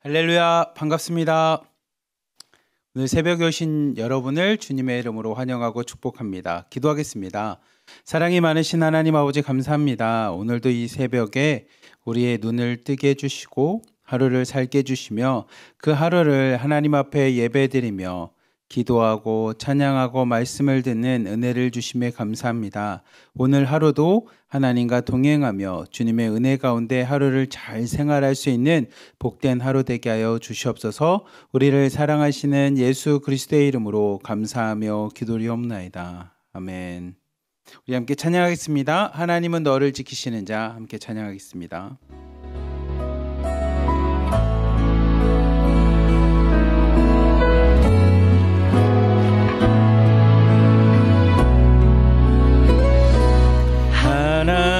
할렐루야, 반갑습니다. 오늘 새벽에 오신 여러분을 주님의 이름으로 환영하고 축복합니다. 기도하겠습니다. 사랑이 많으신 하나님 아버지 감사합니다. 오늘도 이 새벽에 우리의 눈을 뜨게 해주시고 하루를 살게 해주시며 그 하루를 하나님 앞에 예배드리며 기도하고 찬양하고 말씀을 듣는 은혜를 주심에 감사합니다. 오늘 하루도 하나님과 동행하며 주님의 은혜 가운데 하루를 잘 생활할 수 있는 복된 하루 되게 하여 주시옵소서. 우리를 사랑하시는 예수 그리스도의 이름으로 감사하며 기도리옵나이다. 아멘. 우리 함께 찬양하겠습니다. 하나님은 너를 지키시는 자. 함께 찬양하겠습니다.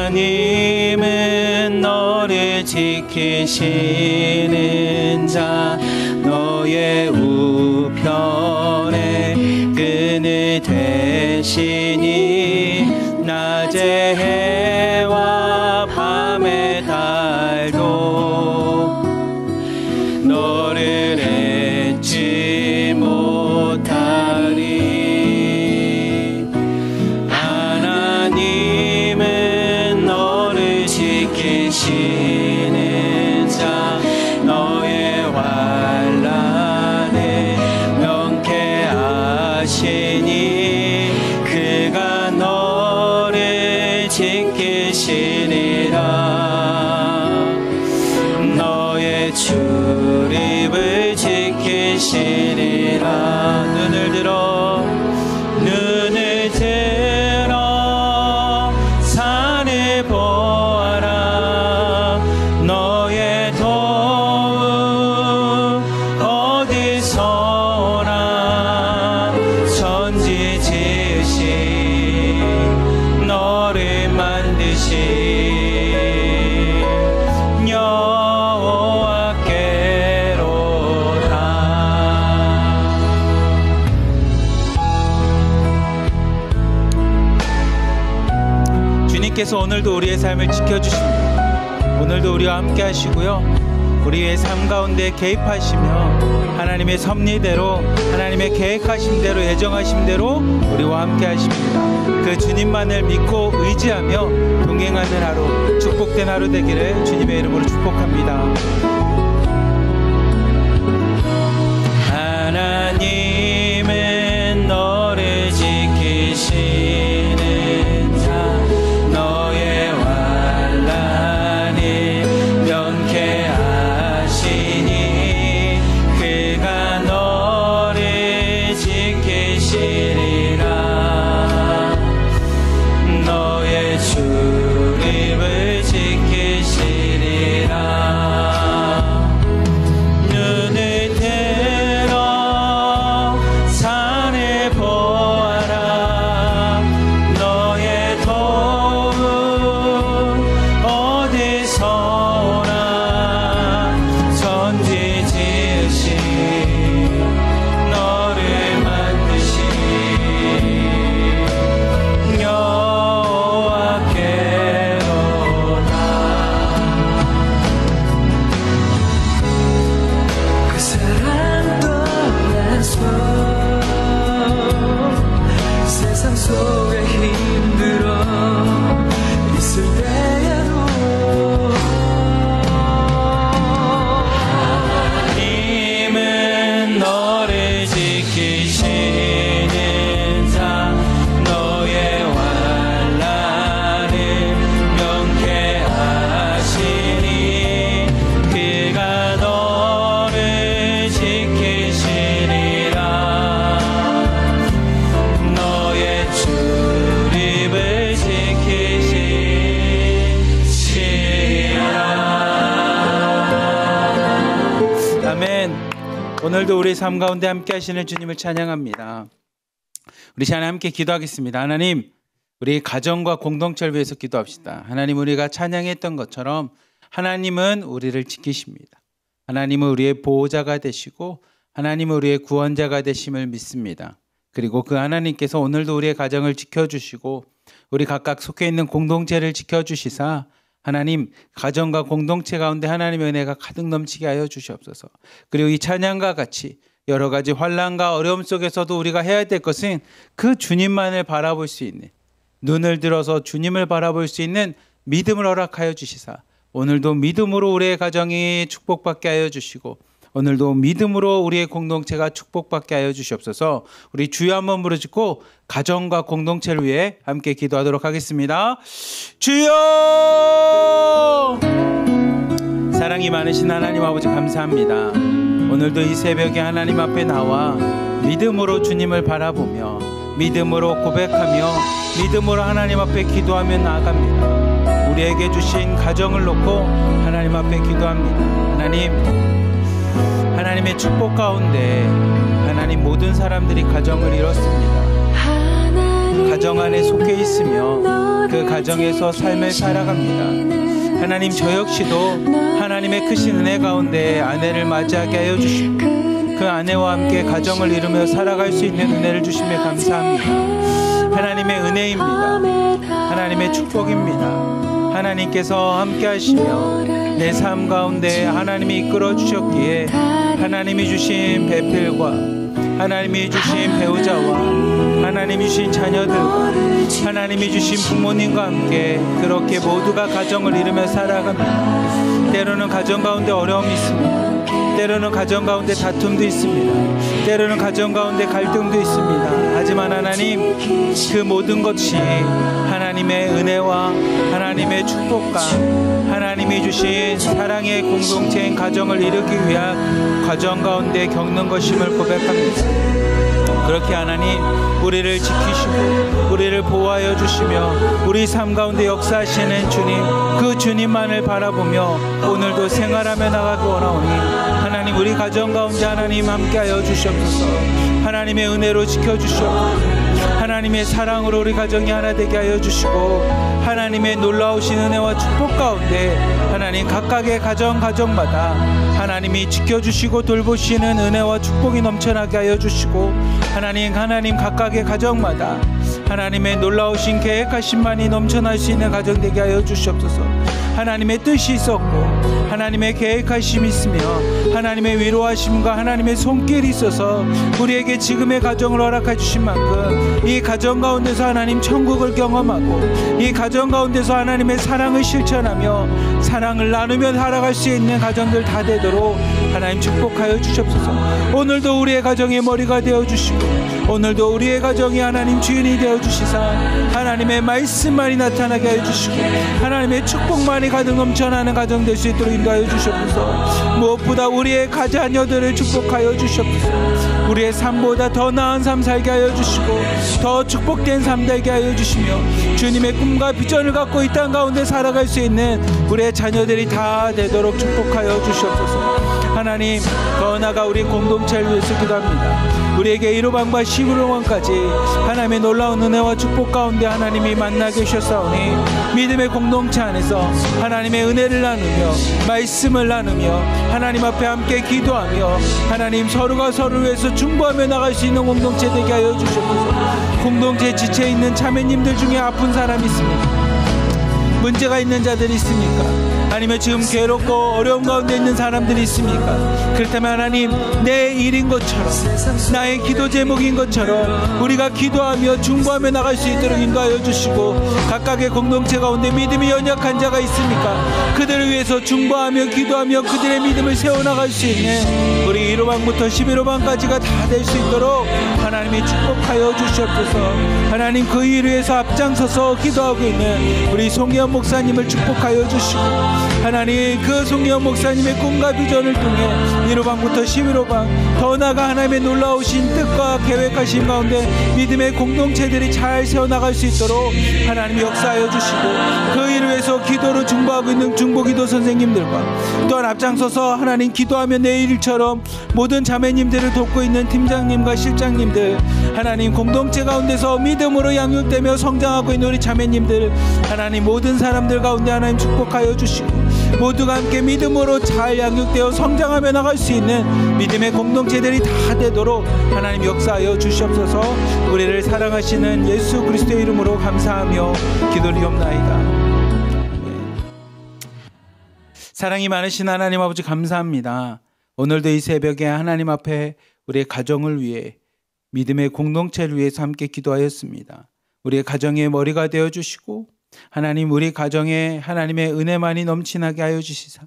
하나님은 너를 지키시는 자, 너의 우편에 끈을 대시니 낮의 해와 밤의 달도 너를 잊지 못하리. 지키시는 자, 너의 환난을 명쾌하시니 그가 너를 지키시리라. 너의 출입을 지키시리라. 눈을 들어 산을 보아라. 너의 도움 어디서 오나. 천지 지으신 너를 만드신 여호와께로다. 주님께서 오늘도 우리의 삶을 지켜주십니다. 오늘도 우리와 함께 하시고요, 우리의 삶 가운데 개입하시며 하나님의 섭리대로, 하나님의 계획하신 대로, 예정하신 대로 우리와 함께 하십니다. 그 주님만을 믿고 의지하며 동행하는 하루, 축복된 하루 되기를 주님의 이름으로 축복합니다. 하나님은 너를 지키시는 자, 너의 환난을 명쾌하시니 그가 너를 지키시리라. 너의 출입을 지키시리라. 눈을 들어 산을 보아라. 너의 도움 어디서 오나. 천지 지으신 너를 만드신 여호와께로다. 그 사랑 떠나서 세상 속에 힘들어 있을 때에도 하나님은 너를 지키시는 자, 너의 환난을 명쾌하시니 그가 너를 지키시리라. 너의 출입을 지키시리라. 아멘. 오늘도 우리 삶 가운데 함께 하시는 주님을 찬양합니다. 우리 시간에 함께 기도하겠습니다. 하나님, 우리 가정과 공동체를 위해서 기도합시다. 하나님, 우리가 찬양했던 것처럼 하나님은 우리를 지키십니다. 하나님은 우리의 보호자가 되시고 하나님은 우리의 구원자가 되심을 믿습니다. 그리고 그 하나님께서 오늘도 우리의 가정을 지켜주시고 우리 각각 속해 있는 공동체를 지켜주시사 하나님, 가정과 공동체 가운데 하나님의 은혜가 가득 넘치게 하여 주시옵소서. 그리고 이 찬양과 같이 여러 가지 환난과 어려움 속에서도 우리가 해야 될 것은 그 주님만을 바라볼 수 있는, 눈을 들어서 주님을 바라볼 수 있는 믿음을 허락하여 주시사 오늘도 믿음으로 우리의 가정이 축복받게 하여 주시고 오늘도 믿음으로 우리의 공동체가 축복받게 하여 주시옵소서. 우리 주여 한번 부르짖고 가정과 공동체를 위해 함께 기도하도록 하겠습니다. 주여! 사랑이 많으신 하나님 아버지 감사합니다. 오늘도 이 새벽에 하나님 앞에 나와 믿음으로 주님을 바라보며 믿음으로 고백하며 믿음으로 하나님 앞에 기도하며 나아갑니다. 우리에게 주신 가정을 놓고 하나님 앞에 기도합니다. 하나님의 축복 가운데 하나님 모든 사람들이 가정을 이뤘습니다. 가정 안에 속해 있으며 그 가정에서 삶을 살아갑니다. 하나님, 저 역시도 하나님의 크신 은혜 가운데 아내를 맞이하게 하여 주시고 그 아내와 함께 가정을 이루며 살아갈 수 있는 은혜를 주시며 감사합니다. 하나님의 은혜입니다. 하나님의 축복입니다. 하나님께서 함께 하시며 내 삶 가운데 하나님이 이끌어 주셨기에 하나님이 주신 배필과 하나님이 주신 배우자와 하나님이 주신 자녀들과 하나님이 주신 부모님과 함께 그렇게 모두가 가정을 이루며 살아갑니다. 때로는 가정 가운데 어려움이 있습니다. 때로는 가정 가운데 다툼도 있습니다. 때로는 가정 가운데 갈등도 있습니다. 하지만 하나님, 그 모든 것이 하나님의 은혜와 하나님의 축복과 하나님이 주신 사랑의 공동체인 가정을 이루기 위한 과정 가운데 겪는 것임을 고백합니다. 그렇게 하나님, 우리를 지키시고 우리를 보호하여 주시며 우리 삶 가운데 역사하시는 주님, 그 주님만을 바라보며 오늘도 생활하며 나가기 원하오니 하나님, 우리 가정 가운데 하나님 함께하여 주시옵소서. 하나님의 은혜로 지켜주시옵소서. 하나님의 사랑으로 우리 가정이 하나 되게 하여 주시고 하나님의 놀라우신 은혜와 축복 가운데 하나님 각각의 가정마다 하나님이 지켜주시고 돌보시는 은혜와 축복이 넘쳐나게 하여 주시고 하나님 각각의 가정마다 하나님의 놀라우신 계획하심만이 넘쳐날 수 있는 가정 되게 하여 주시옵소서. 하나님의 뜻이 있었고 하나님의 계획하심이 있으며 하나님의 위로하심과 하나님의 손길이 있어서 우리에게 지금의 가정을 허락해 주신 만큼 이 가정 가운데서 하나님 천국을 경험하고 이 가정 가운데서 하나님의 사랑을 실천하며 사랑을 나누며 살아갈 수 있는 가정들 다 되도록 하나님 축복하여 주시옵소서. 오늘도 우리의 가정의 머리가 되어주시고 오늘도 우리의 가정이 하나님 주인이 되어주시사 하나님의 말씀만이 나타나게 하여 주시고 하나님의 축복만이 가득 넘쳐나는 가정 될 수 있도록 인도하여 주시옵소서. 무엇보다 우리의 가자녀들을 축복하여 주시옵소서. 우리의 삶보다 더 나은 삶 살게 하여 주시고 더 축복된 삶 되게 하여 주시며 주님의 꿈과 비전을 갖고 이 땅 가운데 살아갈 수 있는 우리의 자녀들이 다 되도록 축복하여 주시옵소서. 하나님, 더 나아가 우리 공동체를 위해서 기도합니다. 우리에게 1호방과 11호방까지 하나님의 놀라운 은혜와 축복 가운데 하나님이 만나게 하셨사오니 믿음의 공동체 안에서 하나님의 은혜를 나누며 말씀을 나누며 하나님 앞에 함께 기도하며 하나님 서로가 서로를 위해서 중보하며 나갈 수 있는 공동체 되게 하여 주시옵소서. 공동체에 지쳐 있는 자매님들 중에 아픈 사람이 있습니까? 문제가 있는 자들이 있습니까? 아니면 지금 괴롭고 어려운 가운데 있는 사람들이 있습니까? 그렇다면 하나님, 내 일인 것처럼 나의 기도 제목인 것처럼 우리가 기도하며 중보하며 나갈 수 있도록 인도하여 주시고 각각의 공동체 가운데 믿음이 연약한 자가 있습니까? 그들을 위해서 중보하며 기도하며 그들의 믿음을 세워나갈 수 있는 우리 1호방부터 11호방까지가 다 될 수 있도록 하나님이 축복하여 주시옵소서. 하나님, 그 일을 위해서 앞장서서 기도하고 있는 우리 송혜원 목사님을 축복하여 주시고 하나님, 그 송혜원 목사님의 꿈과 비전을 통해 1호방부터 11호방 더 나아가 하나님의 놀라우신 뜻과 계획하신 가운데 믿음의 공동체들이 잘 세워나갈 수 있도록 하나님이 역사하여 주시고 그 일을 위해서 기도로 중보하고 있는 중보기도 선생님들과 또한 앞장서서 하나님 기도하며 내 일처럼 모든 자매님들을 돕고 있는 팀장님과 실장님들 하나님 공동체 가운데서 믿음으로 양육되며 성장하고 있는 우리 자매님들 하나님 모든 사람들 가운데 하나님 축복하여 주시고 모두가 함께 믿음으로 잘 양육되어 성장하며 나갈 수 있는 믿음의 공동체들이 다 되도록 하나님 역사하여 주시옵소서. 우리를 사랑하시는 예수 그리스도의 이름으로 감사하며 기도드리옵나이다. 사랑이 많으신 하나님 아버지 감사합니다. 오늘도 이 새벽에 하나님 앞에 우리의 가정을 위해 믿음의 공동체를 위해서 함께 기도하였습니다. 우리의 가정의 머리가 되어주시고 하나님 우리 가정에 하나님의 은혜만이 넘치나게 하여 주시사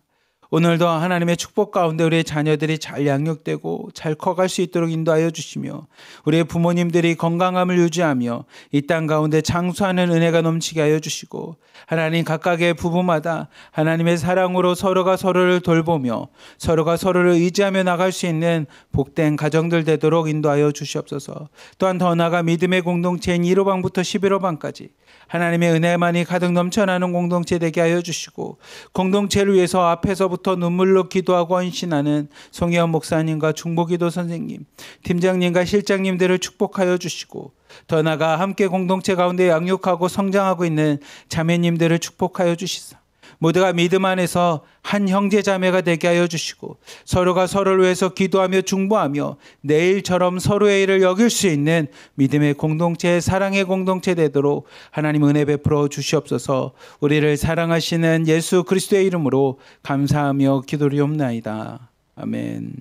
오늘도 하나님의 축복 가운데 우리의 자녀들이 잘 양육되고 잘 커갈 수 있도록 인도하여 주시며 우리의 부모님들이 건강함을 유지하며 이 땅 가운데 장수하는 은혜가 넘치게 하여 주시고 하나님 각각의 부부마다 하나님의 사랑으로 서로가 서로를 돌보며 서로가 서로를 의지하며 나갈 수 있는 복된 가정들 되도록 인도하여 주시옵소서. 또한 더 나아가 믿음의 공동체인 1호방부터 11호방까지 하나님의 은혜만이 가득 넘쳐나는 공동체 되게 하여 주시고 공동체를 위해서 앞에서부터 눈물로 기도하고 헌신하는 송혜원 목사님과 중보기도 선생님, 팀장님과 실장님들을 축복하여 주시고 더 나아가 함께 공동체 가운데 양육하고 성장하고 있는 자매님들을 축복하여 주시사 모두가 믿음 안에서 한 형제 자매가 되게 하여 주시고 서로가 서로를 위해서 기도하며 중보하며 내일처럼 서로의 일을 여길 수 있는 믿음의 공동체, 사랑의 공동체 되도록 하나님 은혜 베풀어 주시옵소서. 우리를 사랑하시는 예수 그리스도의 이름으로 감사하며 기도리옵나이다. 아멘.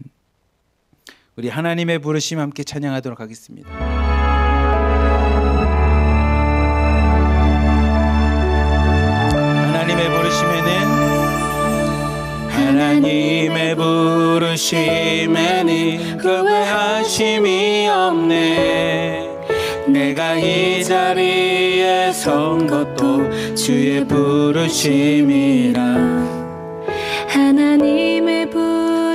우리 하나님의 부르심 함께 찬양하도록 하겠습니다. 하나님의 부르심에는 거부하심이 없네. 내가 이 자리에 선 것도 주의 부르심이라. 하나님의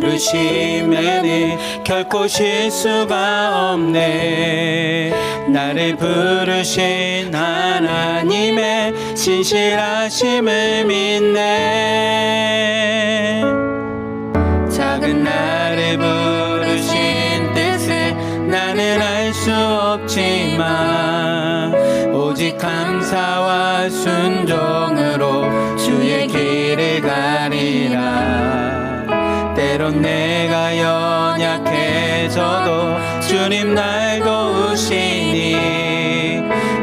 부르심에는 결코 실수가 없네. 나를 부르신 하나님의 진실하심을 믿네. 작은 나를 부르신 뜻을 나는 알 수 없지만 오직 감사와 순종으로 주의 길을 가리라. 때론 내가 연약해져도 주님 날 도우시니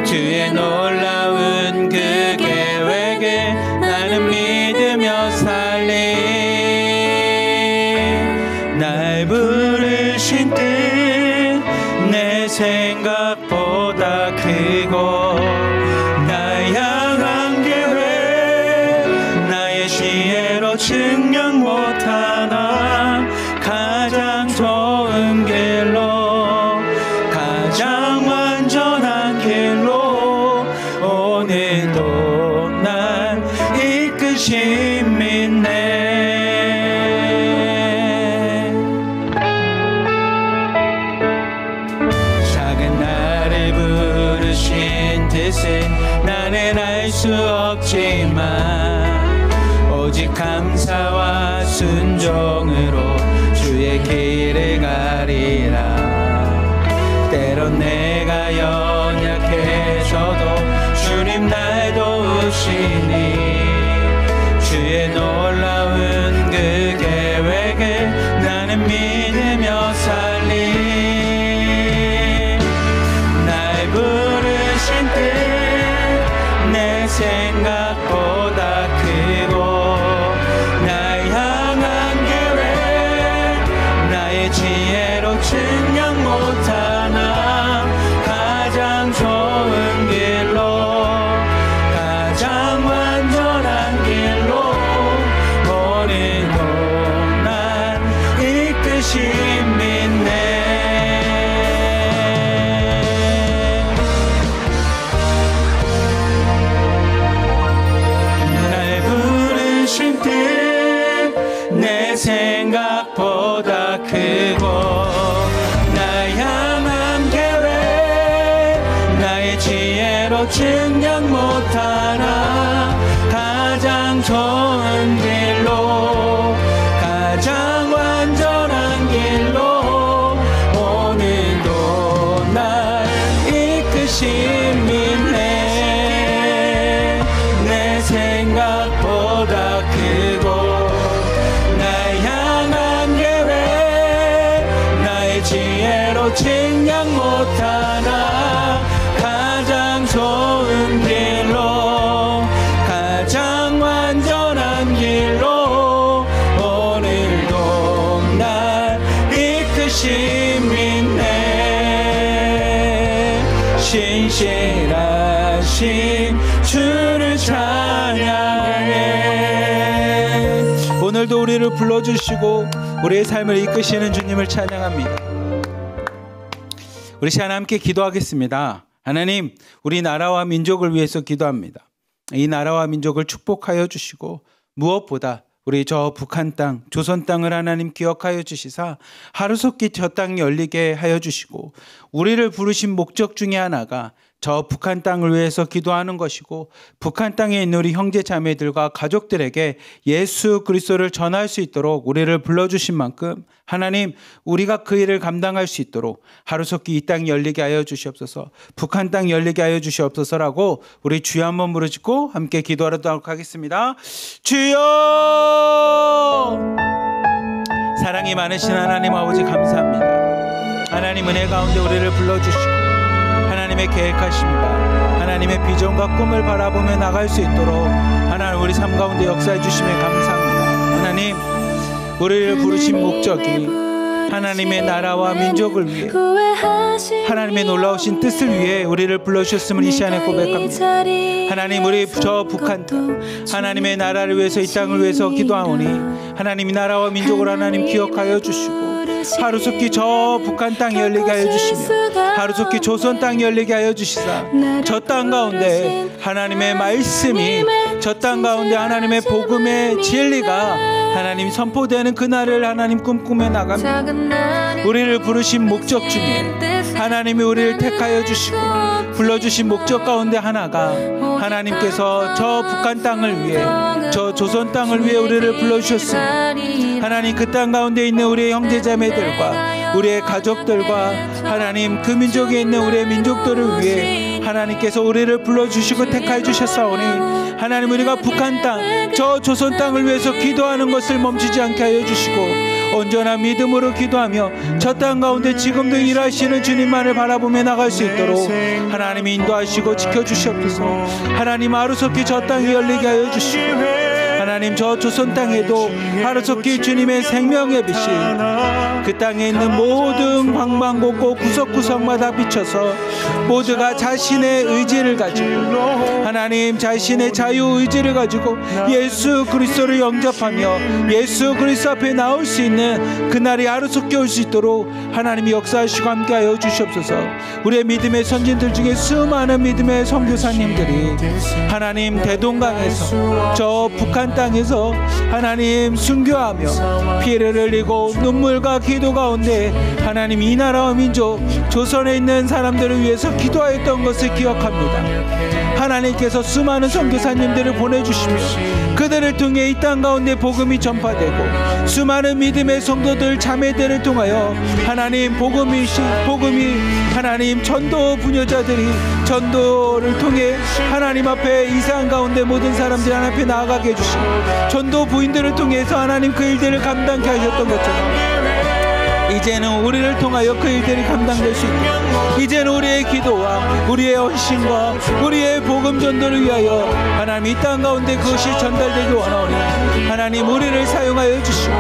주의 놀라운 그 계획에 나는 믿으며 살리. 날 부르신 뜻 내 생각보다 크고 나 향한 계획 나의 지혜로 증명 못하나 가장 좋은 길로 가장 완전한 길로 오늘도 날 이끄심 믿네. 작은 나를 부르신 뜻을 나는 알 수 없지만 오직 감사와 순종으로 주의 길을 가리라. 때론 내가 연약해져도 주님 날 도우시니 주의 놀라운 그 계획을 나는 믿으며 살리. 날 부르신 뜻 내 생각보다 크고 날 향한 계획 나의 지혜로 증명 못하나 가장 좋은 길로 가장 완전한 길로 오늘도 날 이끄심 믿네. 내 생각보다 크고 날 향한 계획 나의 지혜로 증명 못하나 가장 좋은 길로 가장 완전한 길로 오늘도 날 이끄심 믿네. 내 생각보다 크고 지혜로 증명 못하나 가장 좋은 길로 가장 완전한 길로 믿네. 신실하신 주를 찬양해. 오늘도 우리를 불러주시고 우리의 삶을 이끄시는 주님을 찬양합니다. 우리 시간 함께 기도하겠습니다. 하나님, 우리 나라와 민족을 위해서 기도합니다. 이 나라와 민족을 축복하여 주시고 무엇보다 우리 저 북한 땅, 조선 땅을 하나님 기억하여 주시사 하루속히 저 땅이 열리게 하여 주시고, 우리를 부르신 목적 중에 하나가 저 북한 땅을 위해서 기도하는 것이고, 북한 땅에 있는 우리 형제 자매들과 가족들에게 예수 그리스도를 전할 수 있도록 우리를 불러주신 만큼 하나님, 우리가 그 일을 감당할 수 있도록 하루속히 이 땅이 열리게 하여 주시옵소서, 북한 땅 열리게 하여 주시옵소서라고 우리 주여 한번 부르짖고 함께 기도하도록 하겠습니다. 주여! 사랑이 많으신 하나님 아버지 감사합니다. 하나님 은혜 가운데 우리를 불러주시고 하나님의 계획하심과 하나님의 비전과 꿈을 바라보며 나갈 수 있도록 하나님 우리 삶 가운데 역사해 주심에 감사합니다. 하나님, 우리를 부르신 목적이 하나님의 나라와 민족을 위해 하나님의 놀라우신 뜻을 위해 우리를 불러주셨음을 이 시간에 고백합니다. 하나님, 우리 저 북한 땅 하나님의 나라를 위해서, 이 땅을 위해서 기도하오니 하나님 이 나라와 민족을 하나님 기억하여 주시고 하루속히 저 북한 땅이 열리게 하여 주시며 하루속히 조선 땅이 열리게 하여 주시사 저 땅 가운데 하나님의 말씀이, 저 땅 가운데 하나님의 복음의 진리가 하나님 선포되는 그날을 하나님 꿈꾸며 나갑니다. 우리를 부르신 목적 중에 하나님이 우리를 택하여 주시고 불러주신 목적 가운데 하나가 하나님께서 저 북한 땅을 위해, 저 조선 땅을 위해 우리를 불러주셨습니다. 하나님, 그 땅 가운데 있는 우리의 형제자매들과 우리의 가족들과 하나님 그 민족에 있는 우리의 민족들을 위해 하나님께서 우리를 불러주시고 택하여 주셨사오니 하나님, 우리가 북한 땅, 저 조선 땅을 위해서 기도하는 것을 멈추지 않게 하여 주시고 온전한 믿음으로 기도하며 저 땅 가운데 지금도 일하시는 주님만을 바라보며 나갈 수 있도록 하나님이 인도하시고 지켜주시옵소서. 하나님, 하루속히 저 땅이 열리게 하여 주시고 하나님 저 조선 땅에도 하루속히 주님의 생명의 빛이 그 땅에 있는 모든 방방곡곡 구석구석마다 비춰서 모두가 자신의 의지를 가지고 하나님 자신의 자유의지를 가지고 예수 그리스도를 영접하며 예수 그리스도 앞에 나올 수 있는 그날이 하루속히 올 수 있도록 하나님이 역사하시고 함께하여 주시옵소서. 우리의 믿음의 선진들 중에 수많은 믿음의 선교사님들이 하나님 대동강에서 저 북한 땅에서 하나님 순교하며 피를 흘리고 눈물과 기도 가운데 하나님 이 나라와 민족 조선에 있는 사람들을 위해서 기도하였던 것을 기억합니다. 하나님께서 수많은 선교사님들을 보내주시며 그들을 통해 이 땅 가운데 복음이 전파되고 수많은 믿음의 성도들 자매들을 통하여 하나님 복음이 하나님 전도 부녀자들이 전도를 통해 하나님 앞에 이상 가운데 모든 사람들 하나님 앞에 나아가게 해주시고 전도 부인들을 통해서 하나님 그 일들을 감당케 하셨던 것처럼 이제는 우리를 통하여 그 일들이 감당될 수 있고 이제는 우리의 기도와 우리의 헌신과 우리의 복음 전도를 위하여 하나님 이 땅 가운데 그것이 전달되기 원하오니 하나님 우리를 사용하여 주시고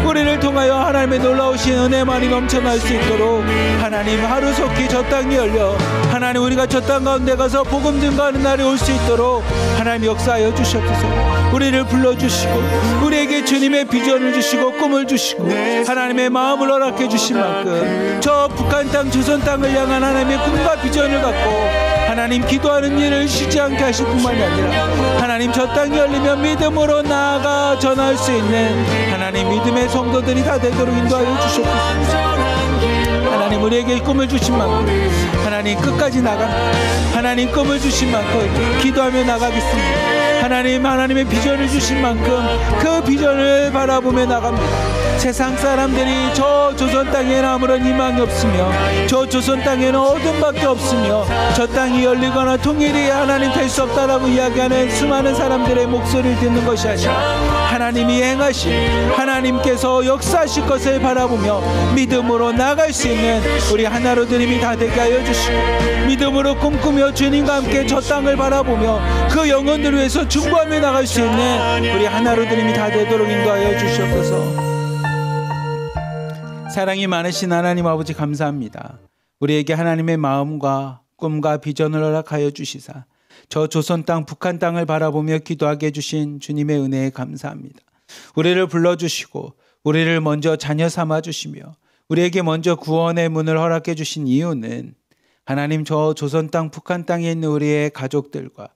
우리를 통하여 하나님의 놀라우신 은혜만이 넘쳐날 수 있도록 하나님 하루속히 저 땅이 열려 하나님 우리가 저 땅 가운데 가서 복음 증거하는 날이 올 수 있도록 하나님 역사하여 주시옵소서. 우리를 불러주시고 우리에게 주님의 비전을 주시고 꿈을 주시고 하나님의 마음을 허락해 주신 만큼 저 북한 땅 조선 땅을 향한 하나님의 꿈과 비전을 갖고 하나님 기도하는 일을 쉬지 않게 하실 뿐만이 아니라 하나님 저 땅이 열리면 믿음으로 나아가 전할 수 있는 하나님 믿음의 성도들이 다 되도록 인도하여 주시옵소서. 하나님 우리에게 꿈을 주신 만큼 하나님 끝까지 나갑니다. 하나님 꿈을 주신 만큼 기도하며 나가겠습니다. 하나님의 비전을 주신 만큼 그 비전을 바라보며 나갑니다. 세상 사람들이 저 조선 땅에는 아무런 희망이 없으며 저 조선 땅에는 어둠밖에 없으며 저 땅이 열리거나 통일이 하나님 될 수 없다라고 이야기하는 수많은 사람들의 목소리를 듣는 것이 아니라 하나님이 행하신 하나님께서 역사하실 것을 바라보며 믿음으로 나갈 수 있는 우리 하나로드림이 다 되게 하여 주시고 믿음으로 꿈꾸며 주님과 함께 저 땅을 바라보며 그 영혼들을 위해서 중보하며 나갈 수 있는 우리 하나로드림이 다 되도록 인도하여 주시옵소서. 사랑이 많으신 하나님 아버지 감사합니다. 우리에게 하나님의 마음과 꿈과 비전을 허락하여 주시사 저 조선 땅 북한 땅을 바라보며 기도하게 해주신 주님의 은혜에 감사합니다. 우리를 불러주시고 우리를 먼저 자녀 삼아 주시며 우리에게 먼저 구원의 문을 허락해 주신 이유는 하나님 저 조선 땅 북한 땅에 있는 우리의 가족들과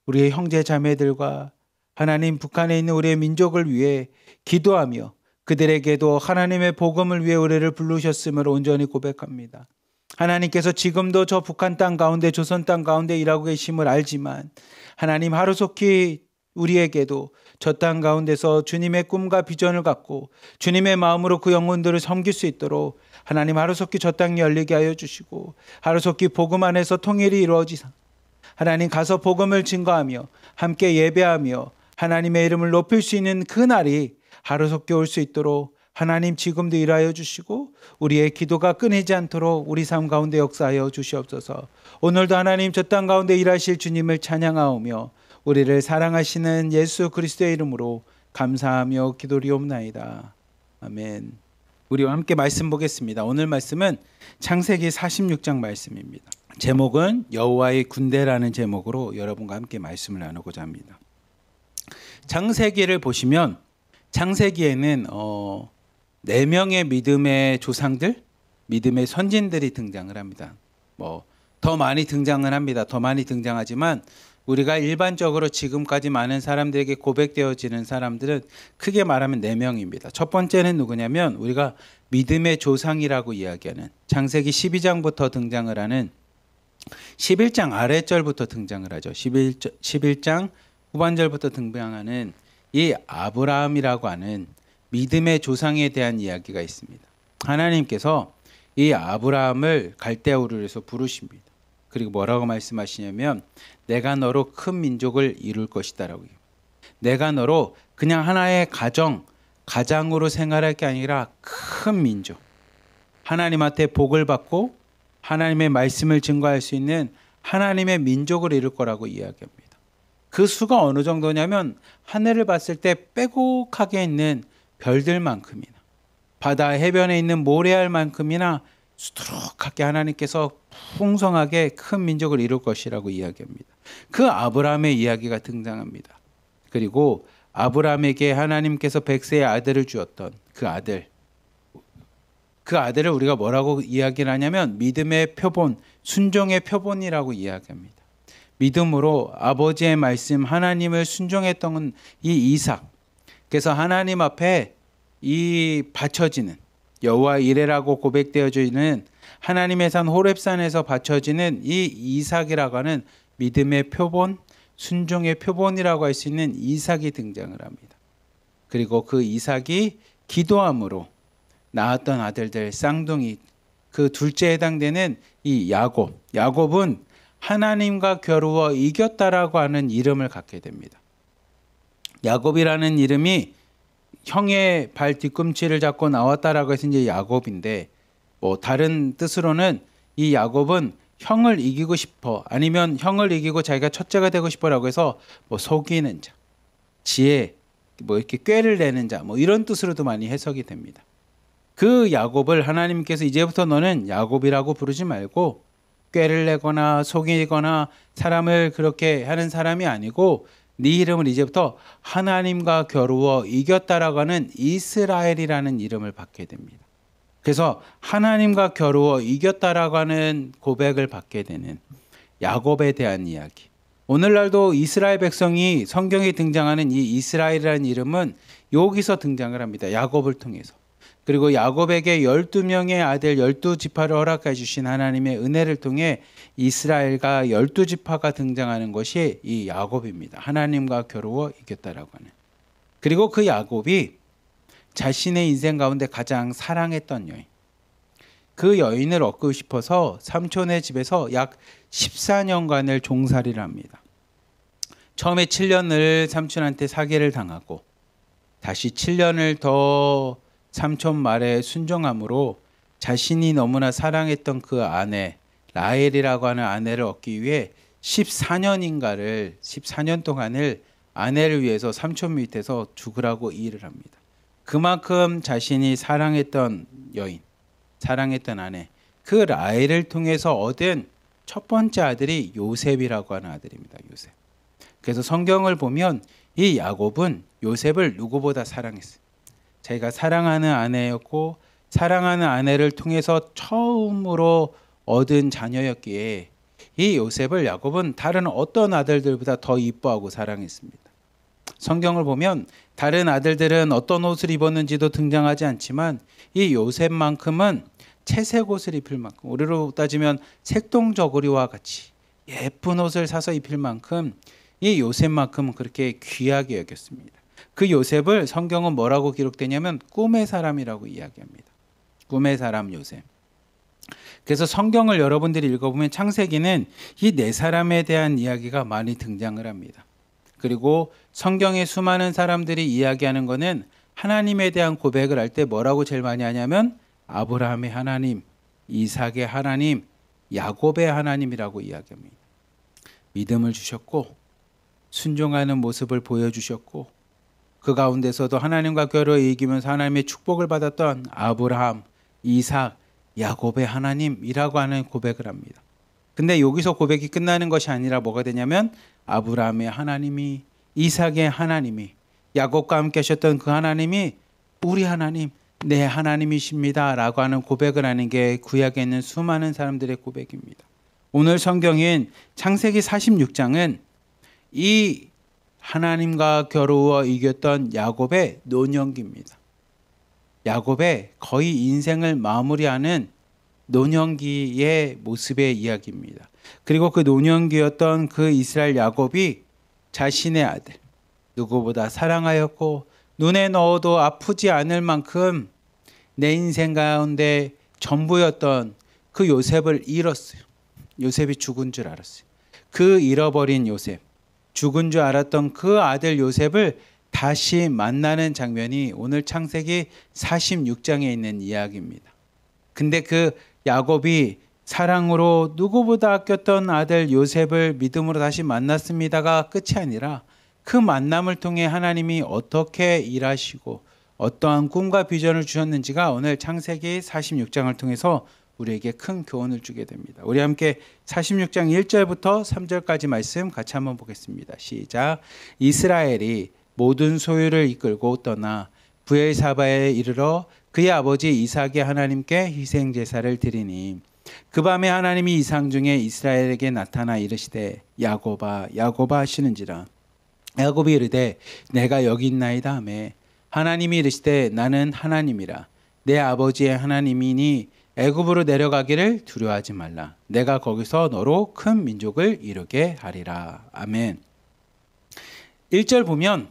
우리의 형제 자매들과 하나님 북한에 있는 우리의 민족을 위해 기도하며 그들에게도 하나님의 복음을 위해 우리를 부르셨음을 온전히 고백합니다. 하나님께서 지금도 저 북한 땅 가운데 조선 땅 가운데 일하고 계심을 알지만 하나님 하루속히 우리에게도 저 땅 가운데서 주님의 꿈과 비전을 갖고 주님의 마음으로 그 영혼들을 섬길 수 있도록 하나님 하루속히 저 땅이 열리게 하여 주시고 하루속히 복음 안에서 통일이 이루어지사 하나님 가서 복음을 증거하며 함께 예배하며 하나님의 이름을 높일 수 있는 그 날이 하루속히 올 수 있도록 하나님 지금도 일하여 주시고 우리의 기도가 끊이지 않도록 우리 삶 가운데 역사하여 주시옵소서. 오늘도 하나님 저 땅 가운데 일하실 주님을 찬양하오며 우리를 사랑하시는 예수 그리스도의 이름으로 감사하며 기도리옵나이다. 아멘. 우리와 함께 말씀 보겠습니다. 오늘 말씀은 창세기 46장 말씀입니다. 제목은 여호와의 군대라는 제목으로 여러분과 함께 말씀을 나누고자 합니다. 창세기를 보시면 창세기에는 4명의 믿음의 조상들, 믿음의 선진들이 등장을 합니다. 더 많이 등장을 합니다. 더 많이 등장하지만 우리가 일반적으로 지금까지 많은 사람들에게 고백되어지는 사람들은 크게 말하면 4명입니다. 첫 번째는 누구냐면 우리가 믿음의 조상이라고 이야기하는 창세기 12장부터 등장을 하는 11장 아래절부터 등장을 하죠. 11장 후반절부터 등장하는 이 아브라함이라고 하는 믿음의 조상에 대한 이야기가 있습니다. 하나님께서 이 아브라함을 갈대아 우르에서 부르십니다. 그리고 뭐라고 말씀하시냐면 내가 너로 큰 민족을 이룰 것이다라고. 내가 너로 그냥 하나의 가장으로 생활할 게 아니라 큰 민족, 하나님한테 복을 받고 하나님의 말씀을 증거할 수 있는 하나님의 민족을 이룰 거라고 이야기합니다. 그 수가 어느 정도냐면 하늘을 봤을 때 빼곡하게 있는 별들만큼이나 바다 해변에 있는 모래알만큼이나 수두룩하게 하나님께서 풍성하게 큰 민족을 이룰 것이라고 이야기합니다. 그 아브라함의 이야기가 등장합니다. 그리고 아브라함에게 하나님께서 백세의 아들을 주었던 그 아들을 우리가 뭐라고 이야기를 하냐면 믿음의 표본, 순종의 표본이라고 이야기합니다. 믿음으로 아버지의 말씀 하나님을 순종했던 이 이삭, 그래서 하나님 앞에 이 바쳐지는 여호와 이레라고 고백되어져 있는 하나님의 산 호렙산에서 바쳐지는 이 이삭이라고 하는 믿음의 표본, 순종의 표본이라고 할 수 있는 이삭이 등장을 합니다. 그리고 그 이삭이 기도함으로 낳았던 아들들 쌍둥이, 그 둘째에 해당되는 이 야곱은 하나님과 겨루어 이겼다라고 하는 이름을 갖게 됩니다. 야곱이라는 이름이 형의 발 뒤꿈치를 잡고 나왔다라고 해서 이제 야곱인데, 다른 뜻으로는 이 야곱은 형을 이기고 싶어, 아니면 형을 이기고 자기가 첫째가 되고 싶어라고 해서 속이는 자, 지혜, 이렇게 꾀를 내는 자, 이런 뜻으로도 많이 해석이 됩니다. 그 야곱을 하나님께서 이제부터 너는 야곱이라고 부르지 말고 꾀를 내거나 속이거나 사람을 그렇게 하는 사람이 아니고 네 이름을 이제부터 하나님과 겨루어 이겼다라고 하는 이스라엘이라는 이름을 받게 됩니다. 그래서 하나님과 겨루어 이겼다라고 하는 고백을 받게 되는 야곱에 대한 이야기. 오늘날도 이스라엘 백성이 성경에 등장하는 이 이스라엘이라는 이름은 여기서 등장을 합니다. 야곱을 통해서. 그리고 야곱에게 12명의 아들 12지파를 허락해 주신 하나님의 은혜를 통해 이스라엘과 12지파가 등장하는 것이 이 야곱입니다. 하나님과 겨루어 이겼다라고 하는. 그리고 그 야곱이 자신의 인생 가운데 가장 사랑했던 여인, 그 여인을 얻고 싶어서 삼촌의 집에서 약 14년간을 종살이를 합니다. 처음에 7년을 삼촌한테 사기를 당하고 다시 7년을 더 삼촌 말에 순종함으로 자신이 너무나 사랑했던 그 아내 라헬이라고 하는 아내를 얻기 위해 14년 동안을 아내를 위해서 삼촌 밑에서 죽으라고 일을 합니다. 그만큼 자신이 사랑했던 여인, 사랑했던 아내, 그 라헬을 통해서 얻은 첫 번째 아들이 요셉이라고 하는 아들입니다. 요셉. 그래서 성경을 보면 이 야곱은 요셉을 누구보다 사랑했어요. 자기가 사랑하는 아내였고 사랑하는 아내를 통해서 처음으로 얻은 자녀였기에 이 요셉을 야곱은 다른 어떤 아들들보다 더 이뻐하고 사랑했습니다. 성경을 보면 다른 아들들은 어떤 옷을 입었는지도 등장하지 않지만 이 요셉만큼은 채색 옷을 입힐 만큼, 우리로 따지면 색동저고리와 같이 예쁜 옷을 사서 입힐 만큼 이 요셉만큼은 그렇게 귀하게 여겼습니다. 그 요셉을 성경은 뭐라고 기록되냐면 꿈의 사람이라고 이야기합니다. 꿈의 사람 요셉. 그래서 성경을 여러분들이 읽어보면 창세기는 이 네 사람에 대한 이야기가 많이 등장을 합니다. 그리고 성경의 수많은 사람들이 이야기하는 것은 하나님에 대한 고백을 할 때 뭐라고 제일 많이 하냐면 아브라함의 하나님, 이삭의 하나님, 야곱의 하나님이라고 이야기합니다. 믿음을 주셨고 순종하는 모습을 보여주셨고 그 가운데서도 하나님과 겨루어 이기면서 하나님의 축복을 받았던 아브라함, 이삭, 야곱의 하나님이라고 하는 고백을 합니다. 근데 여기서 고백이 끝나는 것이 아니라 뭐가 되냐면 아브라함의 하나님이, 이삭의 하나님이, 야곱과 함께 하셨던 그 하나님이 우리 하나님, 내 하나님이십니다 라고 하는 고백을 하는 게 구약에 있는 수많은 사람들의 고백입니다. 오늘 성경인 창세기 46장은 이 하나님과 겨루어 이겼던 야곱의 노년기입니다. 야곱의 거의 인생을 마무리하는 노년기의 모습의 이야기입니다. 그리고 그 노년기였던 그 이스라엘 야곱이 자신의 아들, 누구보다 사랑하였고 눈에 넣어도 아프지 않을 만큼 내 인생 가운데 전부였던 그 요셉을 잃었어요. 요셉이 죽은 줄 알았어요. 그 잃어버린 요셉, 죽은 줄 알았던 그 아들 요셉을 다시 만나는 장면이 오늘 창세기 46장에 있는 이야기입니다. 근데 그 야곱이 사랑으로 누구보다 아꼈던 아들 요셉을 믿음으로 다시 만났습니다가 끝이 아니라 그 만남을 통해 하나님이 어떻게 일하시고 어떠한 꿈과 비전을 주셨는지가 오늘 창세기 46장을 통해서 우리에게 큰 교훈을 주게 됩니다. 우리 함께 46장 1절부터 3절까지 말씀 같이 한번 보겠습니다. 시작. 이스라엘이 모든 소유를 이끌고 떠나 브엘사바에 이르러 그의 아버지 이삭의 하나님께 희생 제사를 드리니 그 밤에 하나님이 이상 중에 이스라엘에게 나타나 이르시되 야곱아 야곱아 하시는지라. 야곱이 이르되 내가 여기 있나이다 하매 하나님이 이르시되 나는 하나님이라 내 아버지의 하나님이니 애굽으로 내려가기를 두려워하지 말라. 내가 거기서 너로 큰 민족을 이루게 하리라. 아멘. 1절 보면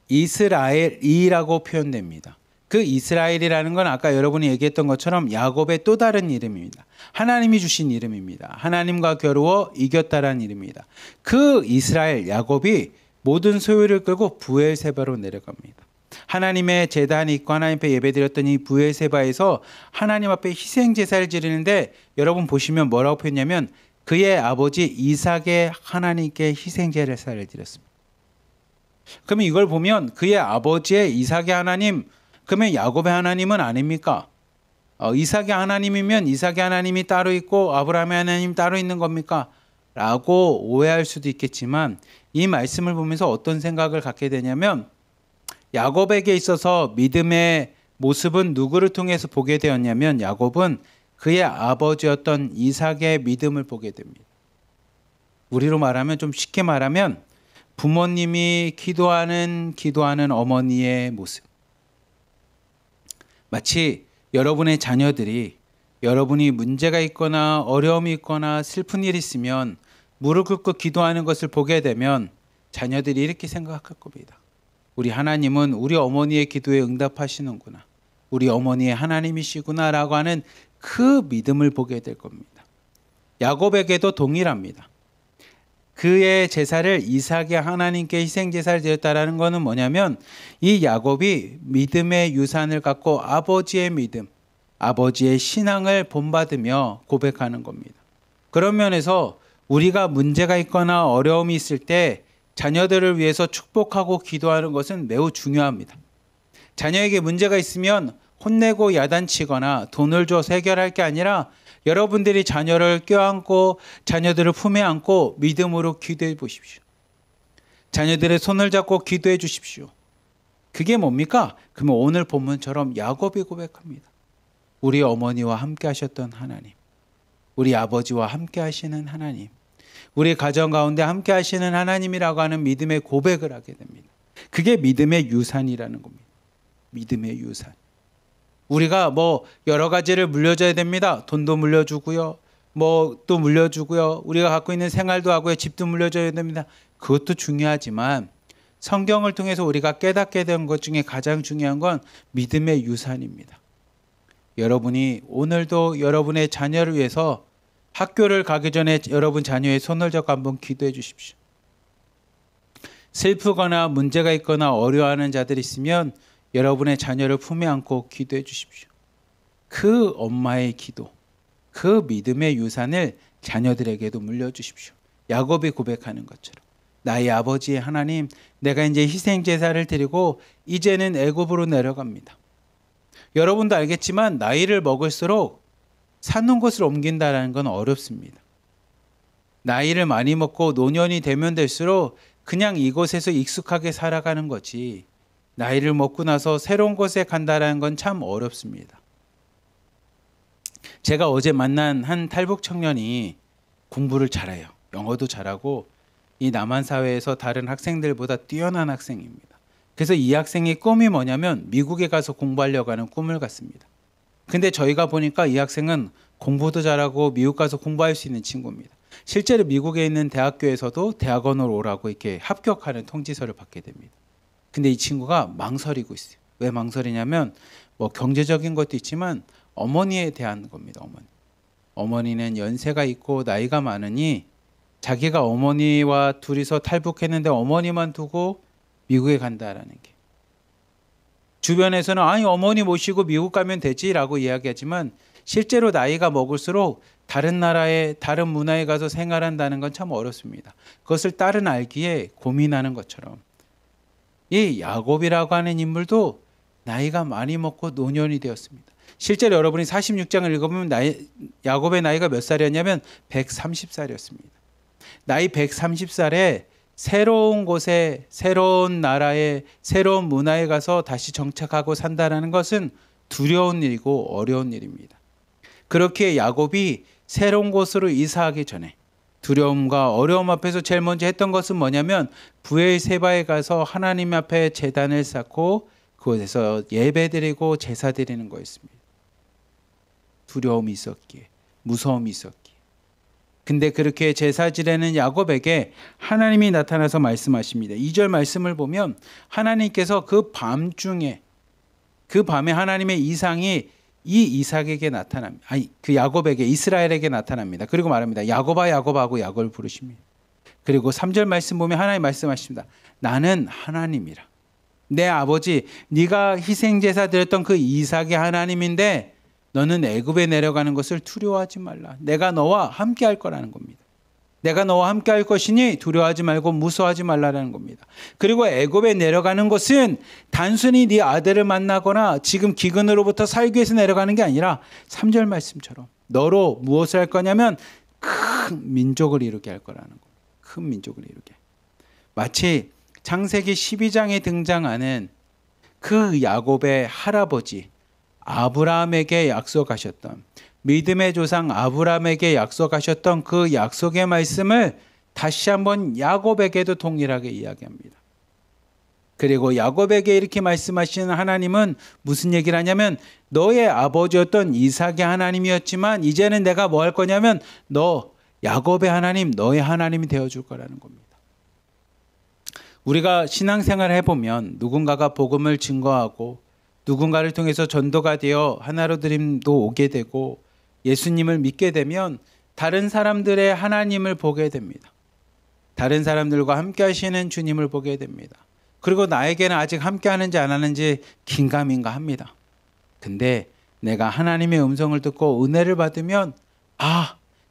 이스라엘이라고 표현됩니다. 그 이스라엘이라는 건 아까 여러분이 얘기했던 것처럼 야곱의 또 다른 이름입니다. 하나님이 주신 이름입니다. 하나님과 겨루어 이겼다라는 이름입니다. 그 이스라엘 야곱이 모든 소유를 끌고 브엘세바로 내려갑니다. 하나님의 제단이 있고 하나님 앞에 예배드렸던 이 브엘세바에서 하나님 앞에 희생 제사를 지르는데 여러분 보시면 뭐라고 표현냐면 그의 아버지 이삭의 하나님께 희생 제사를 드렸습니다. 그러면 이걸 보면 그의 아버지의 이삭의 하나님, 그러면 야곱의 하나님은 아닙니까? 이삭의 하나님이면 이삭의 하나님이 따로 있고 아브라함의 하나님 따로 있는 겁니까? 라고 오해할 수도 있겠지만 이 말씀을 보면서 어떤 생각을 갖게 되냐면 야곱에게 있어서 믿음의 모습은 누구를 통해서 보게 되었냐면 야곱은 그의 아버지였던 이삭의 믿음을 보게 됩니다. 우리로 말하면 좀 쉽게 말하면 부모님이 기도하는 어머니의 모습. 마치 여러분의 자녀들이 여러분이 문제가 있거나 어려움이 있거나 슬픈 일이 있으면 무릎 꿇고 기도하는 것을 보게 되면 자녀들이 이렇게 생각할 겁니다. 우리 하나님은 우리 어머니의 기도에 응답하시는구나. 우리 어머니의 하나님이시구나 라고 하는 그 믿음을 보게 될 겁니다. 야곱에게도 동일합니다. 그의 제사를 이삭의 하나님께 희생 제사를 드렸다라는 것은 뭐냐면 이 야곱이 믿음의 유산을 갖고 아버지의 믿음, 아버지의 신앙을 본받으며 고백하는 겁니다. 그런 면에서 우리가 문제가 있거나 어려움이 있을 때 자녀들을 위해서 축복하고 기도하는 것은 매우 중요합니다. 자녀에게 문제가 있으면 혼내고 야단치거나 돈을 줘서 해결할 게 아니라 여러분들이 자녀를 껴안고 자녀들을 품에 안고 믿음으로 기도해 보십시오. 자녀들의 손을 잡고 기도해 주십시오. 그게 뭡니까? 그러면 오늘 본문처럼 야곱이 고백합니다. 우리 어머니와 함께 하셨던 하나님, 우리 아버지와 함께 하시는 하나님, 우리 가정 가운데 함께 하시는 하나님이라고 하는 믿음의 고백을 하게 됩니다. 그게 믿음의 유산이라는 겁니다. 믿음의 유산. 우리가 여러 가지를 물려줘야 됩니다. 돈도 물려주고요. 또 물려주고요. 우리가 갖고 있는 생활도 하고요. 집도 물려줘야 됩니다. 그것도 중요하지만 성경을 통해서 우리가 깨닫게 된 것 중에 가장 중요한 건 믿음의 유산입니다. 여러분이 오늘도 여러분의 자녀를 위해서 학교를 가기 전에 여러분 자녀의 손을 잡고 한번 기도해 주십시오. 슬프거나 문제가 있거나 어려워하는 자들이 있으면 여러분의 자녀를 품에 안고 기도해 주십시오. 그 엄마의 기도, 그 믿음의 유산을 자녀들에게도 물려주십시오. 야곱이 고백하는 것처럼 나의 아버지의 하나님, 내가 이제 희생제사를 드리고 이제는 애굽으로 내려갑니다. 여러분도 알겠지만 나이를 먹을수록 사는 곳을 옮긴다는 건 어렵습니다. 나이를 많이 먹고 노년이 되면 될수록 그냥 이곳에서 익숙하게 살아가는 거지 나이를 먹고 나서 새로운 곳에 간다는 건 참 어렵습니다. 제가 어제 만난 한 탈북 청년이 공부를 잘해요. 영어도 잘하고 이 남한 사회에서 다른 학생들보다 뛰어난 학생입니다. 그래서 이 학생의 꿈이 뭐냐면 미국에 가서 공부하려고 하는 꿈을 갖습니다. 근데 저희가 보니까 이 학생은 공부도 잘하고 미국 가서 공부할 수 있는 친구입니다. 실제로 미국에 있는 대학교에서도 대학원으로 오라고 이렇게 합격하는 통지서를 받게 됩니다. 근데 이 친구가 망설이고 있어요. 왜 망설이냐면 경제적인 것도 있지만 어머니에 대한 겁니다. 어머니는 연세가 있고 나이가 많으니 자기가 어머니와 둘이서 탈북했는데 어머니만 두고 미국에 간다라는 게. 주변에서는 아니 어머니 모시고 미국 가면 되지라고 이야기하지만 실제로 나이가 먹을수록 다른 나라에 다른 문화에 가서 생활한다는 건 참 어렵습니다. 그것을 딸은 알기에 고민하는 것처럼 이 야곱이라고 하는 인물도 나이가 많이 먹고 노년이 되었습니다. 실제로 여러분이 46장을 읽어보면 야곱의 나이가 몇 살이었냐면 130살이었습니다. 나이 130살에 새로운 곳에 새로운 나라에 새로운 문화에 가서 다시 정착하고 산다는 것은 두려운 일이고 어려운 일입니다. 그렇게 야곱이 새로운 곳으로 이사하기 전에 두려움과 어려움 앞에서 제일 먼저 했던 것은 뭐냐면 브엘세바에 가서 하나님 앞에 제단을 쌓고 그곳에서 예배드리고 제사드리는 거였습니다. 두려움이 있었기에, 무서움이 있었기에. 근데 그렇게 제사 지내는 야곱에게 하나님이 나타나서 말씀하십니다. 2절 말씀을 보면 하나님께서 그 밤에 하나님의 이상이 이 이삭에게 나타납니다. 그 야곱에게, 이스라엘에게 나타납니다. 그리고 말합니다. 야곱아 야곱아 하고 야곱을 부르십니다. 그리고 3절 말씀 보면 하나님 말씀하십니다. 나는 하나님이라. 내 아버지 네가 희생제사 드렸던 그 이삭의 하나님인데 너는 애굽에 내려가는 것을 두려워하지 말라. 내가 너와 함께 할 거라는 겁니다. 내가 너와 함께 할 것이니 두려워하지 말고 무서워하지 말라는 겁니다. 그리고 애굽에 내려가는 것은 단순히 네 아들을 만나거나 지금 기근으로부터 살기 위해서 내려가는 게 아니라 3절 말씀처럼 너로 무엇을 할 거냐면 큰 민족을 이루게 할 거라는 겁니다. 큰 민족을 이루게. 마치 창세기 12장에 등장하는 그 야곱의 할아버지 아브라함에게 약속하셨던 믿음의 조상 아브라함에게 약속하셨던 그 약속의 말씀을 다시 한번 야곱에게도 동일하게 이야기합니다. 그리고 야곱에게 이렇게 말씀하시는 하나님은 무슨 얘기를 하냐면 너의 아버지였던 이삭의 하나님이었지만 이제는 내가 뭐 할 거냐면 너 야곱의 하나님, 너의 하나님이 되어줄 거라는 겁니다. 우리가 신앙생활을 해보면 누군가가 복음을 증거하고 누군가를 통해서 전도가 되어 하나로 드림도 오게 되고 예수님을 믿게 되면 다른 사람들의 하나님을 보게 됩니다. 다른 사람들과 함께 하시는 주님을 보게 됩니다. 그리고 나에게는 아직 함께 하는지 안 하는지 긴가민가 합니다. 근데 내가 하나님의 음성을 듣고 은혜를 받으면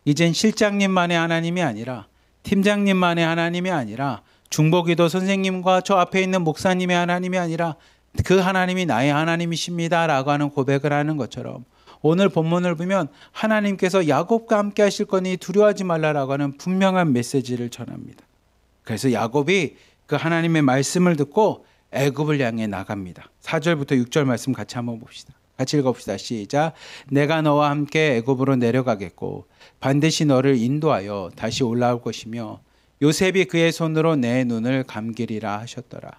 이젠 실장님만의 하나님이 아니라 팀장님만의 하나님이 아니라 중보기도 선생님과 저 앞에 있는 목사님의 하나님이 아니라 그 하나님이 나의 하나님이십니다라고 하는 고백을 하는 것처럼 오늘 본문을 보면 하나님께서 야곱과 함께 하실 거니 두려워하지 말라라고 하는 분명한 메시지를 전합니다. 그래서 야곱이 그 하나님의 말씀을 듣고 애굽을 향해 나갑니다. 4절부터 6절 말씀 같이 한번 봅시다. 같이 읽어봅시다. 시작. 내가 너와 함께 애굽으로 내려가겠고 반드시 너를 인도하여 다시 올라올 것이며 요셉이 그의 손으로 내 눈을 감기리라 하셨더라.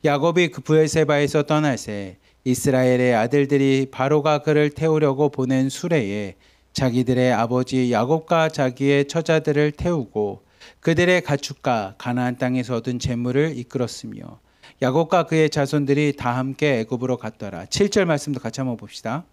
야곱이 그 브엘세바에서 떠날새 이스라엘의 아들들이 바로가 그를 태우려고 보낸 수레에 자기들의 아버지 야곱과 자기의 처자들을 태우고 그들의 가축과 가나안 땅에서 얻은 재물을 이끌었으며 야곱과 그의 자손들이 다 함께 애굽으로 갔더라. 7절 말씀도 같이 한번 봅시다.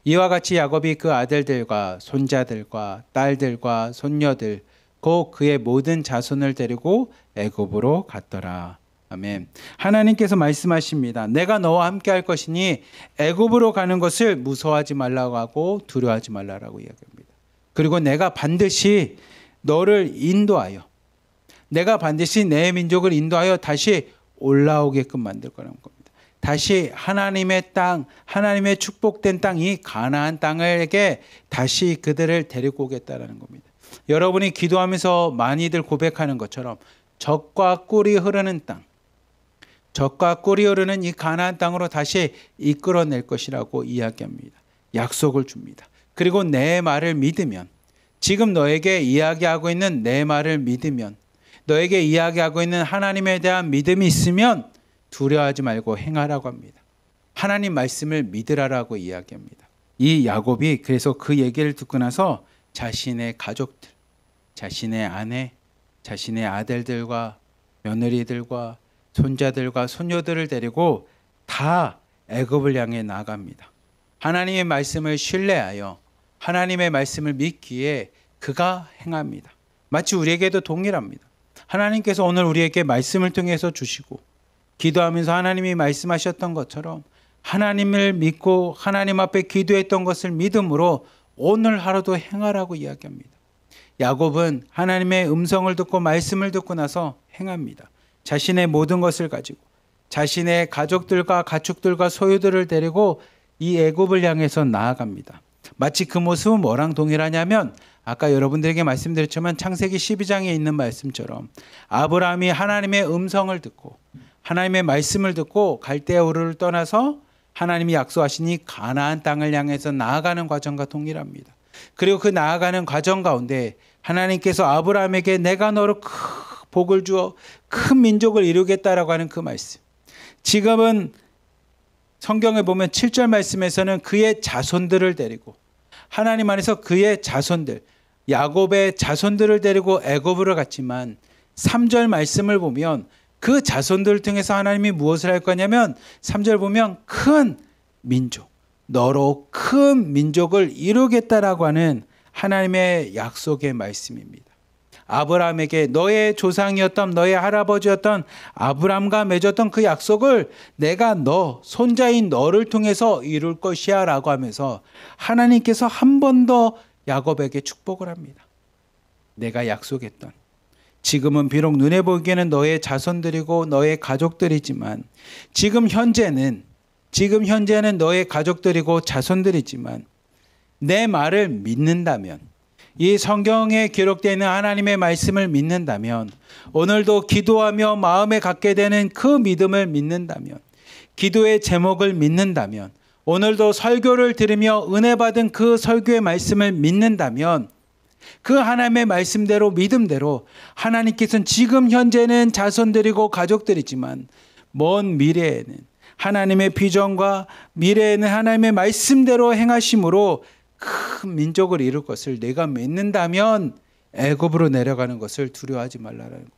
이와 같이 야곱이 그 아들들과 손자들과 딸들과 손녀들 곧 그의 모든 자손을 데리고 애굽으로 갔더라. 아멘. 하나님께서 말씀하십니다. 내가 너와 함께 할 것이니 애굽으로 가는 것을 무서워하지 말라고 하고 두려워하지 말라고 이야기합니다. 그리고 내가 반드시 너를 인도하여 내가 반드시 내 민족을 인도하여 다시 올라오게끔 만들 거라는 겁니다. 다시 하나님의 땅, 하나님의 축복된 땅, 이 가나안 땅에게 다시 그들을 데리고 오겠다라는 겁니다. 여러분이 기도하면서 많이들 고백하는 것처럼 젖과 꿀이 흐르는 땅, 젖과 꿀이 흐르는 이 가나안 땅으로 다시 이끌어낼 것이라고 이야기합니다. 약속을 줍니다. 그리고 내 말을 믿으면, 지금 너에게 이야기하고 있는 내 말을 믿으면, 너에게 이야기하고 있는 하나님에 대한 믿음이 있으면 두려워하지 말고 행하라고 합니다. 하나님 말씀을 믿으라라고 이야기합니다. 이 야곱이 그래서 그 얘기를 듣고 나서 자신의 가족들, 자신의 아내, 자신의 아들들과 며느리들과 손자들과 손녀들을 데리고 다 애굽을 향해 나갑니다. 하나님의 말씀을 신뢰하여 하나님의 말씀을 믿기에 그가 행합니다. 마치 우리에게도 동일합니다. 하나님께서 오늘 우리에게 말씀을 통해서 주시고 기도하면서 하나님이 말씀하셨던 것처럼 하나님을 믿고 하나님 앞에 기도했던 것을 믿음으로 오늘 하루도 행하라고 이야기합니다. 야곱은 하나님의 음성을 듣고 말씀을 듣고 나서 행합니다. 자신의 모든 것을 가지고 자신의 가족들과 가축들과 소유들을 데리고 이 애굽을 향해서 나아갑니다. 마치 그 모습은 뭐랑 동일하냐면 아까 여러분들에게 말씀드렸지만 창세기 12장에 있는 말씀처럼 아브라함이 하나님의 음성을 듣고 하나님의 말씀을 듣고 갈대아 우르를 떠나서 하나님이 약속하신 이 가나안 땅을 향해서 나아가는 과정과 동일합니다. 그리고 그 나아가는 과정 가운데 하나님께서 아브라함에게 내가 너로 큰 복을 주어 큰 민족을 이루겠다라고 하는 그 말씀. 지금은 성경에 보면 7절 말씀에서는 그의 자손들을 데리고 하나님 안에서 그의 자손들, 야곱의 자손들을 데리고 애굽으로 갔지만 3절 말씀을 보면 그 자손들을 통해서 하나님이 무엇을 할 거냐면 3절 보면 큰 민족, 너로 큰 민족을 이루겠다라고 하는 하나님의 약속의 말씀입니다. 아브라함에게 너의 조상이었던 너의 할아버지였던 아브라함과 맺었던 그 약속을 내가 너 손자인 너를 통해서 이룰 것이야 라고 하면서 하나님께서 한 번 더 야곱에게 축복을 합니다. 내가 약속했던 지금은 비록 눈에 보기에는 너의 자손들이고 너의 가족들이지만 지금 현재는 너의 가족들이고 자손들이지만 내 말을 믿는다면 이 성경에 기록되어 있는 하나님의 말씀을 믿는다면 오늘도 기도하며 마음에 갖게 되는 그 믿음을 믿는다면 기도의 제목을 믿는다면 오늘도 설교를 들으며 은혜 받은 그 설교의 말씀을 믿는다면 그 하나님의 말씀대로 믿음대로 하나님께서는 지금 현재는 자손들이고 가족들이지만 먼 미래에는 하나님의 비전과 미래에는 하나님의 말씀대로 행하심으로 큰 민족을 이룰 것을 내가 믿는다면 애굽으로 내려가는 것을 두려워하지 말라는 겁니다.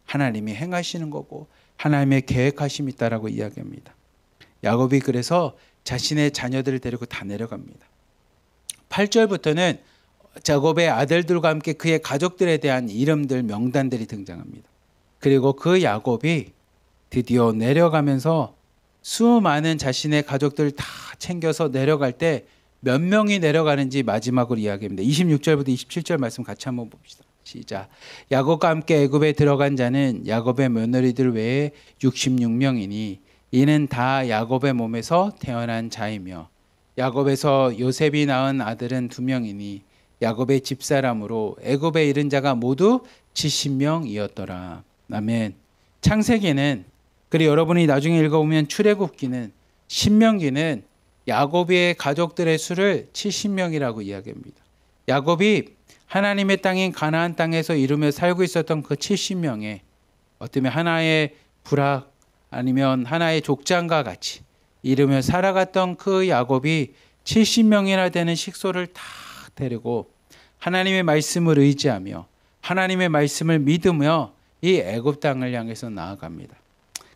하나님이 행하시는 거고 하나님의 계획하심이 있다라고 이야기합니다. 야곱이 그래서 자신의 자녀들을 데리고 다 내려갑니다. 8절부터는 야곱의 아들들과 함께 그의 가족들에 대한 이름들, 명단들이 등장합니다. 그리고 그 야곱이 드디어 내려가면서 수많은 자신의 가족들을 다 챙겨서 내려갈 때 몇 명이 내려가는지 마지막으로 이야기합니다. 26절부터 27절 말씀 같이 한번 봅시다. 시작. 야곱과 함께 애굽에 들어간 자는 야곱의 며느리들 외에 66명이니 이는 다 야곱의 몸에서 태어난 자이며 야곱에서 요셉이 낳은 아들은 2명이니 야곱의 집사람으로 애굽에 이른 자가 모두 70명이었더라. 아멘. 창세기는, 그리고 여러분이 나중에 읽어보면 출애굽기는, 신명기는 야곱의 가족들의 수를 70명이라고 이야기합니다. 야곱이 하나님의 땅인 가나안 땅에서 이루며 살고 있었던 그 70명에 어쩌면 하나의 부락 아니면 하나의 족장과 같이 이루며 살아갔던 그 야곱이 70명이나 되는 식소를 다 데리고 하나님의 말씀을 의지하며 하나님의 말씀을 믿으며 이 애굽 땅을 향해서 나아갑니다.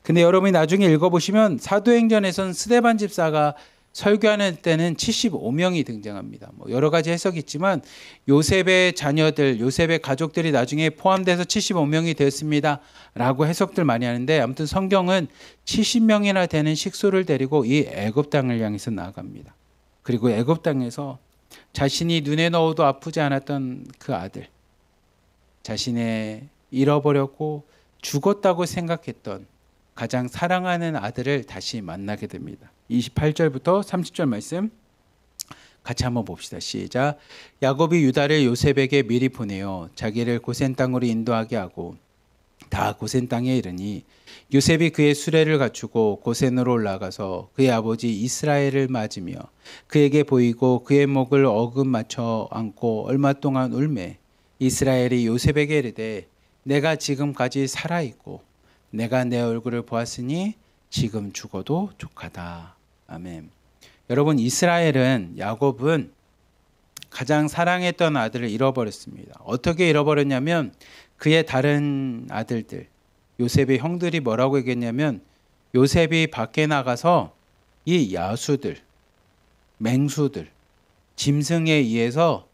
근데 여러분이 나중에 읽어보시면 사도행전에선 스데반 집사가 설교하는 때는 75명이 등장합니다. 여러 가지 해석이 있지만 요셉의 자녀들, 요셉의 가족들이 나중에 포함돼서 75명이 되었습니다 라고 해석들 많이 하는데, 아무튼 성경은 70명이나 되는 식소를 데리고 이 애굽 땅을 향해서 나아갑니다. 그리고 애굽 땅에서 자신이 눈에 넣어도 아프지 않았던 그 아들, 자신의 잃어버렸고 죽었다고 생각했던 가장 사랑하는 아들을 다시 만나게 됩니다. 28절부터 30절 말씀 같이 한번 봅시다. 시작. 야곱이 유다를 요셉에게 미리 보내어 자기를 고센 땅으로 인도하게 하고 다 고센 땅에 이르니 요셉이 그의 수레를 갖추고 고센으로 올라가서 그의 아버지 이스라엘을 맞으며 그에게 보이고 그의 목을 어금 맞춰 안고 얼마 동안 울매 이스라엘이 요셉에게 이르되 내가 지금까지 살아있고 내가 내 얼굴을 보았으니 지금 죽어도 족하다. 아멘. 여러분, 이스라엘은, 야곱은 가장 사랑했던 아들을 잃어버렸습니다. 어떻게 잃어버렸냐면 그의 다른 아들들, 요셉의 형들이 뭐라고 얘기했냐면 요셉이 밖에 나가서 이 야수들, 맹수들, 짐승에 의해서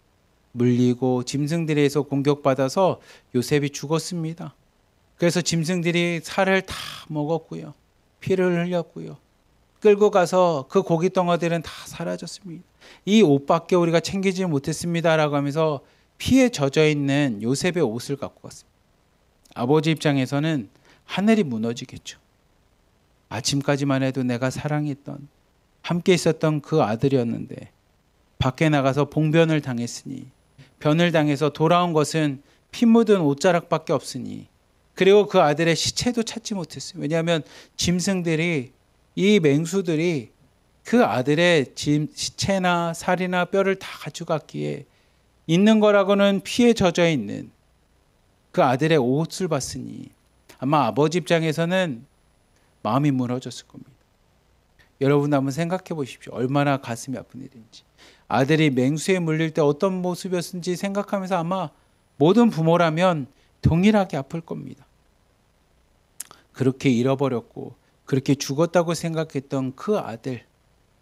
물리고 짐승들에 의해서 공격받아서 요셉이 죽었습니다. 그래서 짐승들이 살을 다 먹었고요. 피를 흘렸고요. 끌고 가서 그 고기 덩어리들은 다 사라졌습니다. 이 옷밖에 우리가 챙기지 못했습니다라고 하면서 피에 젖어 있는 요셉의 옷을 갖고 갔습니다. 아버지 입장에서는 하늘이 무너지겠죠. 아침까지만 해도 내가 사랑했던, 함께 있었던 그 아들이었는데 밖에 나가서 봉변을 당했으니, 변을 당해서 돌아온 것은 피 묻은 옷자락밖에 없으니, 그리고 그 아들의 시체도 찾지 못했어요. 왜냐하면 짐승들이, 이 맹수들이 그 아들의 시체나 살이나 뼈를 다 가져갔기에 있는 거라고는 피에 젖어 있는 그 아들의 옷을 봤으니 아마 아버지 입장에서는 마음이 무너졌을 겁니다. 여러분 한번 생각해 보십시오. 얼마나 가슴이 아픈 일인지. 아들이 맹수에 물릴 때 어떤 모습이었는지 생각하면서 아마 모든 부모라면 동일하게 아플 겁니다. 그렇게 잃어버렸고 그렇게 죽었다고 생각했던 그 아들,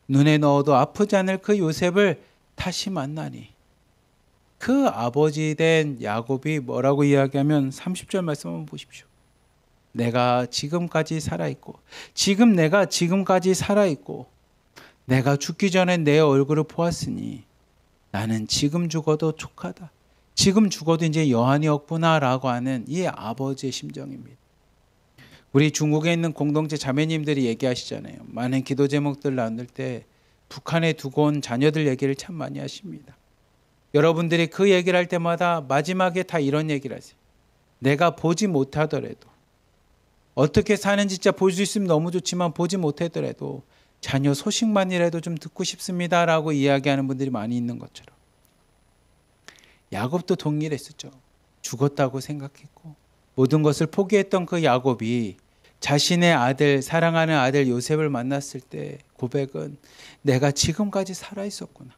눈에 넣어도 아프지 않을 그 요셉을 다시 만나니 그 아버지 된 야곱이 뭐라고 이야기하면 30절 말씀 한번 보십시오. 내가 지금까지 살아있고, 내가 지금까지 살아있고 내가 죽기 전에 내 얼굴을 보았으니 나는 지금 죽어도 족하다. 지금 죽어도 이제 여한이 없구나 라고 하는 이 아버지의 심정입니다. 우리 중국에 있는 공동체 자매님들이 얘기하시잖아요. 많은 기도 제목들 나눌 때 북한에 두고 온 자녀들 얘기를 참 많이 하십니다. 여러분들이 그 얘기를 할 때마다 마지막에 다 이런 얘기를 하세요. 내가 보지 못하더라도, 어떻게 사는지 진짜 볼 수 있으면 너무 좋지만 보지 못하더라도 자녀 소식만이라도 좀 듣고 싶습니다 라고 이야기하는 분들이 많이 있는 것처럼 야곱도 동일했었죠. 죽었다고 생각했고 모든 것을 포기했던 그 야곱이 자신의 아들, 사랑하는 아들 요셉을 만났을 때 고백은 내가 지금까지 살아있었구나.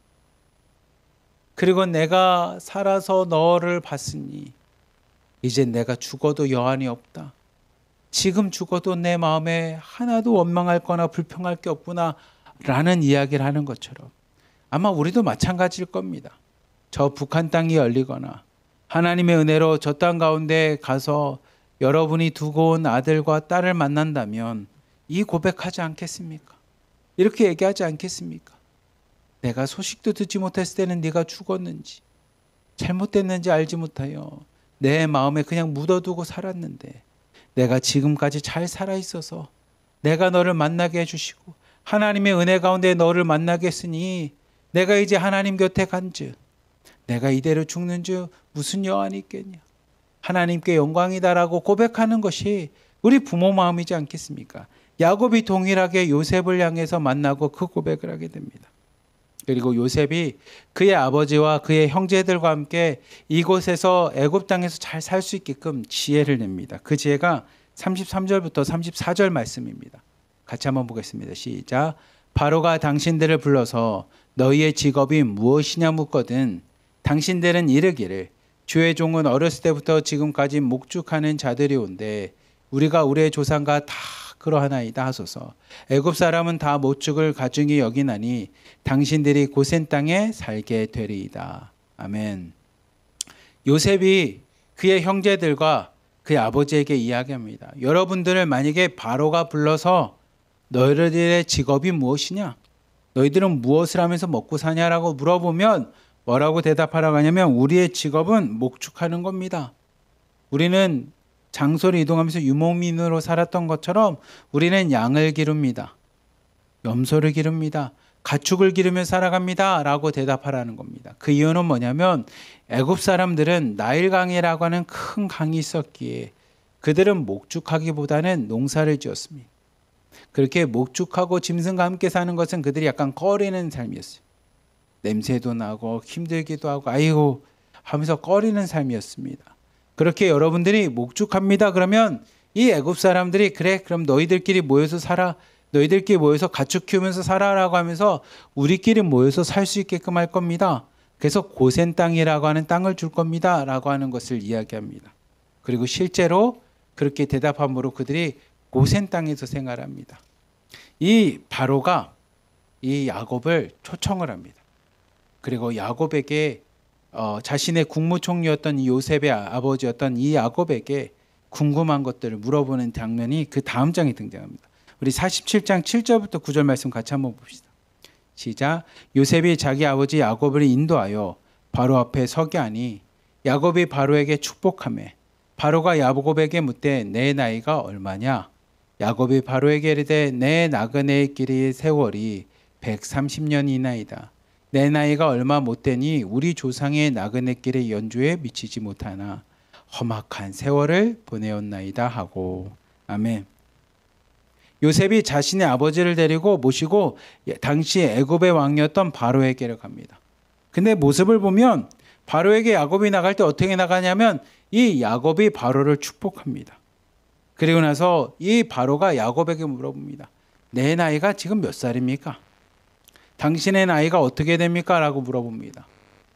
그리고 내가 살아서 너를 봤으니 이제 내가 죽어도 여한이 없다. 지금 죽어도 내 마음에 하나도 원망할 거나 불평할 게 없구나 라는 이야기를 하는 것처럼 아마 우리도 마찬가지일 겁니다. 저 북한 땅이 열리거나 하나님의 은혜로 저 땅 가운데 가서 여러분이 두고 온 아들과 딸을 만난다면 이 고백하지 않겠습니까? 이렇게 얘기하지 않겠습니까? 내가 소식도 듣지 못했을 때는 네가 죽었는지 잘못됐는지 알지 못하여 내 마음에 그냥 묻어두고 살았는데 내가 지금까지 잘 살아있어서 내가 너를 만나게 해주시고 하나님의 은혜 가운데 너를 만나게 했으니 내가 이제 하나님 곁에 간즉 내가 이대로 죽는 줄 무슨 여한이 있겠냐. 하나님께 영광이다라고 고백하는 것이 우리 부모 마음이지 않겠습니까? 야곱이 동일하게 요셉을 향해서 만나고 그 고백을 하게 됩니다. 그리고 요셉이 그의 아버지와 그의 형제들과 함께 이곳에서 애굽 땅에서 잘 살 수 있게끔 지혜를 냅니다. 그 지혜가 33절부터 34절 말씀입니다. 같이 한번 보겠습니다. 시작. 바로가 당신들을 불러서 너희의 직업이 무엇이냐 묻거든 당신들은 이르기를 주의 종은 어렸을 때부터 지금까지 목축하는 자들이 온데 우리가 우리의 조상과 다 그러하나이다 하소서. 애굽 사람은 다 목축을 가중히 여기나니 당신들이 고센 땅에 살게 되리이다. 아멘. 요셉이 그의 형제들과 그의 아버지에게 이야기합니다. 여러분들을 만약에 바로가 불러서 너희들의 직업이 무엇이냐? 너희들은 무엇을 하면서 먹고 사냐라고 물어보면 뭐라고 대답하라고 하냐면 우리의 직업은 목축하는 겁니다. 우리는 장소를 이동하면서 유목민으로 살았던 것처럼 우리는 양을 기릅니다. 염소를 기릅니다. 가축을 기르며 살아갑니다. 라고 대답하라는 겁니다. 그 이유는 뭐냐면 애굽 사람들은 나일강이라고 하는 큰 강이 있었기에 그들은 목축하기보다는 농사를 지었습니다. 그렇게 목축하고 짐승과 함께 사는 것은 그들이 약간 꺼리는 삶이었어요. 냄새도 나고 힘들기도 하고 아이고 하면서 꺼리는 삶이었습니다. 그렇게 여러분들이 목축합니다. 그러면 이 애굽 사람들이 그래 그럼 너희들끼리 모여서 살아. 너희들끼리 모여서 가축 키우면서 살아라고 하면서 우리끼리 모여서 살 수 있게끔 할 겁니다. 그래서 고센 땅이라고 하는 땅을 줄 겁니다. 라고 하는 것을 이야기합니다. 그리고 실제로 그렇게 대답함으로 그들이 고센 땅에서 생활합니다. 이 바로가 이 야곱을 초청을 합니다. 그리고 야곱에게 자신의 국무총리였던 이 요셉의 아버지였던 이 야곱에게 궁금한 것들을 물어보는 장면이 그 다음 장에 등장합니다. 우리 47장 7절부터 9절 말씀 같이 한번 봅시다. 시작. 요셉이 자기 아버지 야곱을 인도하여 바로 앞에 서게 하니 야곱이 바로에게 축복하매 바로가 야곱에게 묻되 내 나이가 얼마냐? 야곱이 바로에게 이르되 내 나그네의 길이 세월이 130년이나이다. 내 나이가 얼마 못되니 우리 조상의 나그네길의 연주에 미치지 못하나 험악한 세월을 보내었나이다 하고. 아멘. 요셉이 자신의 아버지를 데리고 모시고 당시 애굽의 왕이었던 바로에게로 갑니다. 근데 모습을 보면 바로에게 야곱이 나갈 때 어떻게 나가냐면 이 야곱이 바로를 축복합니다. 그리고 나서 이 바로가 야곱에게 물어봅니다. 내 나이가 지금 몇 살입니까? 당신의 나이가 어떻게 됩니까? 라고 물어봅니다.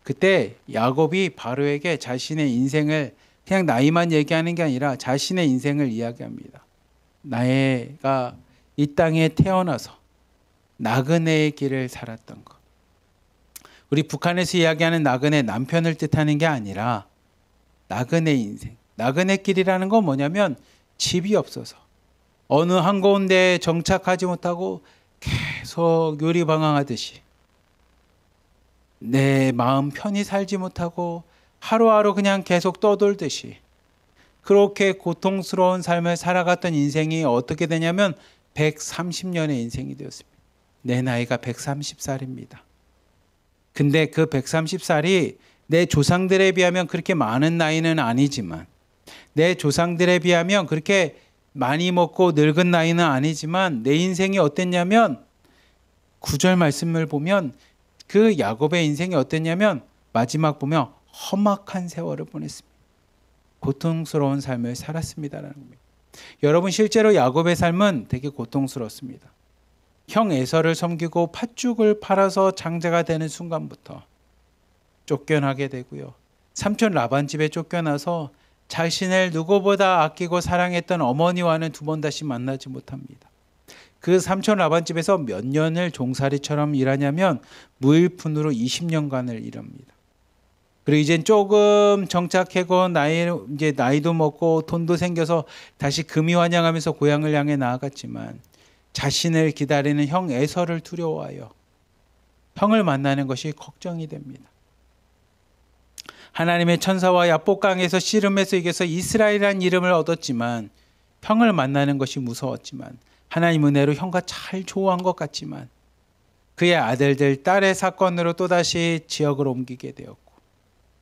그때 야곱이 바로에게 자신의 인생을 그냥 나이만 얘기하는 게 아니라 자신의 인생을 이야기합니다. 나가 이 땅에 태어나서 나그네의 길을 살았던 것. 우리 북한에서 이야기하는 나그네 남편을 뜻하는 게 아니라 나그네 인생. 나그네 길이라는 건 뭐냐면 집이 없어서 어느 한가운 데에 정착하지 못하고 계속 요리방황하듯이 내 마음 편히 살지 못하고 하루하루 그냥 계속 떠돌듯이 그렇게 고통스러운 삶을 살아갔던 인생이 어떻게 되냐면 130년의 인생이 되었습니다. 내 나이가 130살입니다. 근데 그 130살이 내 조상들에 비하면 그렇게 많은 나이는 아니지만 내 조상들에 비하면 그렇게 많이 먹고 늙은 나이는 아니지만 내 인생이 어땠냐면 9절 말씀을 보면 그 야곱의 인생이 어땠냐면 마지막 보면 험악한 세월을 보냈습니다. 고통스러운 삶을 살았습니다라는 겁니다. 여러분 실제로 야곱의 삶은 되게 고통스럽습니다. 형 에서를 섬기고 팥죽을 팔아서 장자가 되는 순간부터 쫓겨나게 되고요. 삼촌 라반 집에 쫓겨나서 자신을 누구보다 아끼고 사랑했던 어머니와는 두 번 다시 만나지 못합니다. 그 삼촌 라반 집에서 몇 년을 종살이처럼 일하냐면 무일푼으로 20년간을 일합니다. 그리고 이제 조금 정착하고 나이도 먹고 돈도 생겨서 다시 금이환영하면서 고향을 향해 나아갔지만 자신을 기다리는 형 에서를 두려워하여 형을 만나는 것이 걱정이 됩니다. 하나님의 천사와 야복강에서 씨름해서 이겨서 이스라엘이라는 이름을 얻었지만 형을 만나는 것이 무서웠지만 하나님 은혜로 형과 잘 조화한 것 같지만 그의 아들들, 딸의 사건으로 또다시 지역을 옮기게 되었고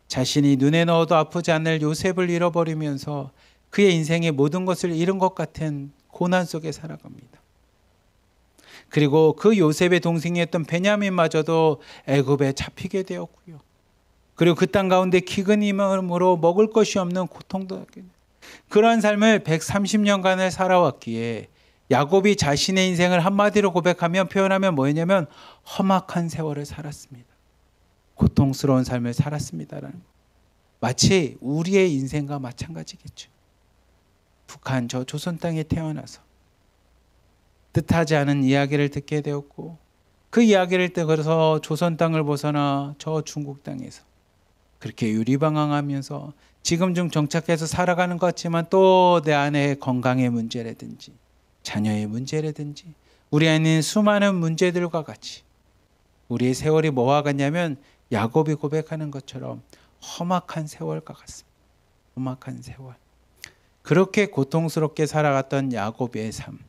자신이 눈에 넣어도 아프지 않을 요셉을 잃어버리면서 그의 인생의 모든 것을 잃은 것 같은 고난 속에 살아갑니다. 그리고 그 요셉의 동생이었던 베냐민마저도 애굽에 잡히게 되었고요. 그리고 그 땅 가운데 기근임으로 먹을 것이 없는 고통도 하게 됩니다. 그러한 삶을 130년간을 살아왔기에 야곱이 자신의 인생을 한마디로 고백하면 표현하면 뭐였냐면 험악한 세월을 살았습니다. 고통스러운 삶을 살았습니다라는 거. 마치 우리의 인생과 마찬가지겠죠. 북한 저 조선 땅에 태어나서 뜻하지 않은 이야기를 듣게 되었고 그 이야기를 듣고서 조선 땅을 벗어나 저 중국 땅에서 그렇게 유리방황하면서 지금 좀 정착해서 살아가는 것 같지만 또 내 안에 건강의 문제라든지 자녀의 문제라든지 우리 안에 있는 수많은 문제들과 같이 우리의 세월이 뭐와 같냐면 야곱이 고백하는 것처럼 험악한 세월과 같습니다. 험악한 세월. 그렇게 고통스럽게 살아갔던 야곱의 삶.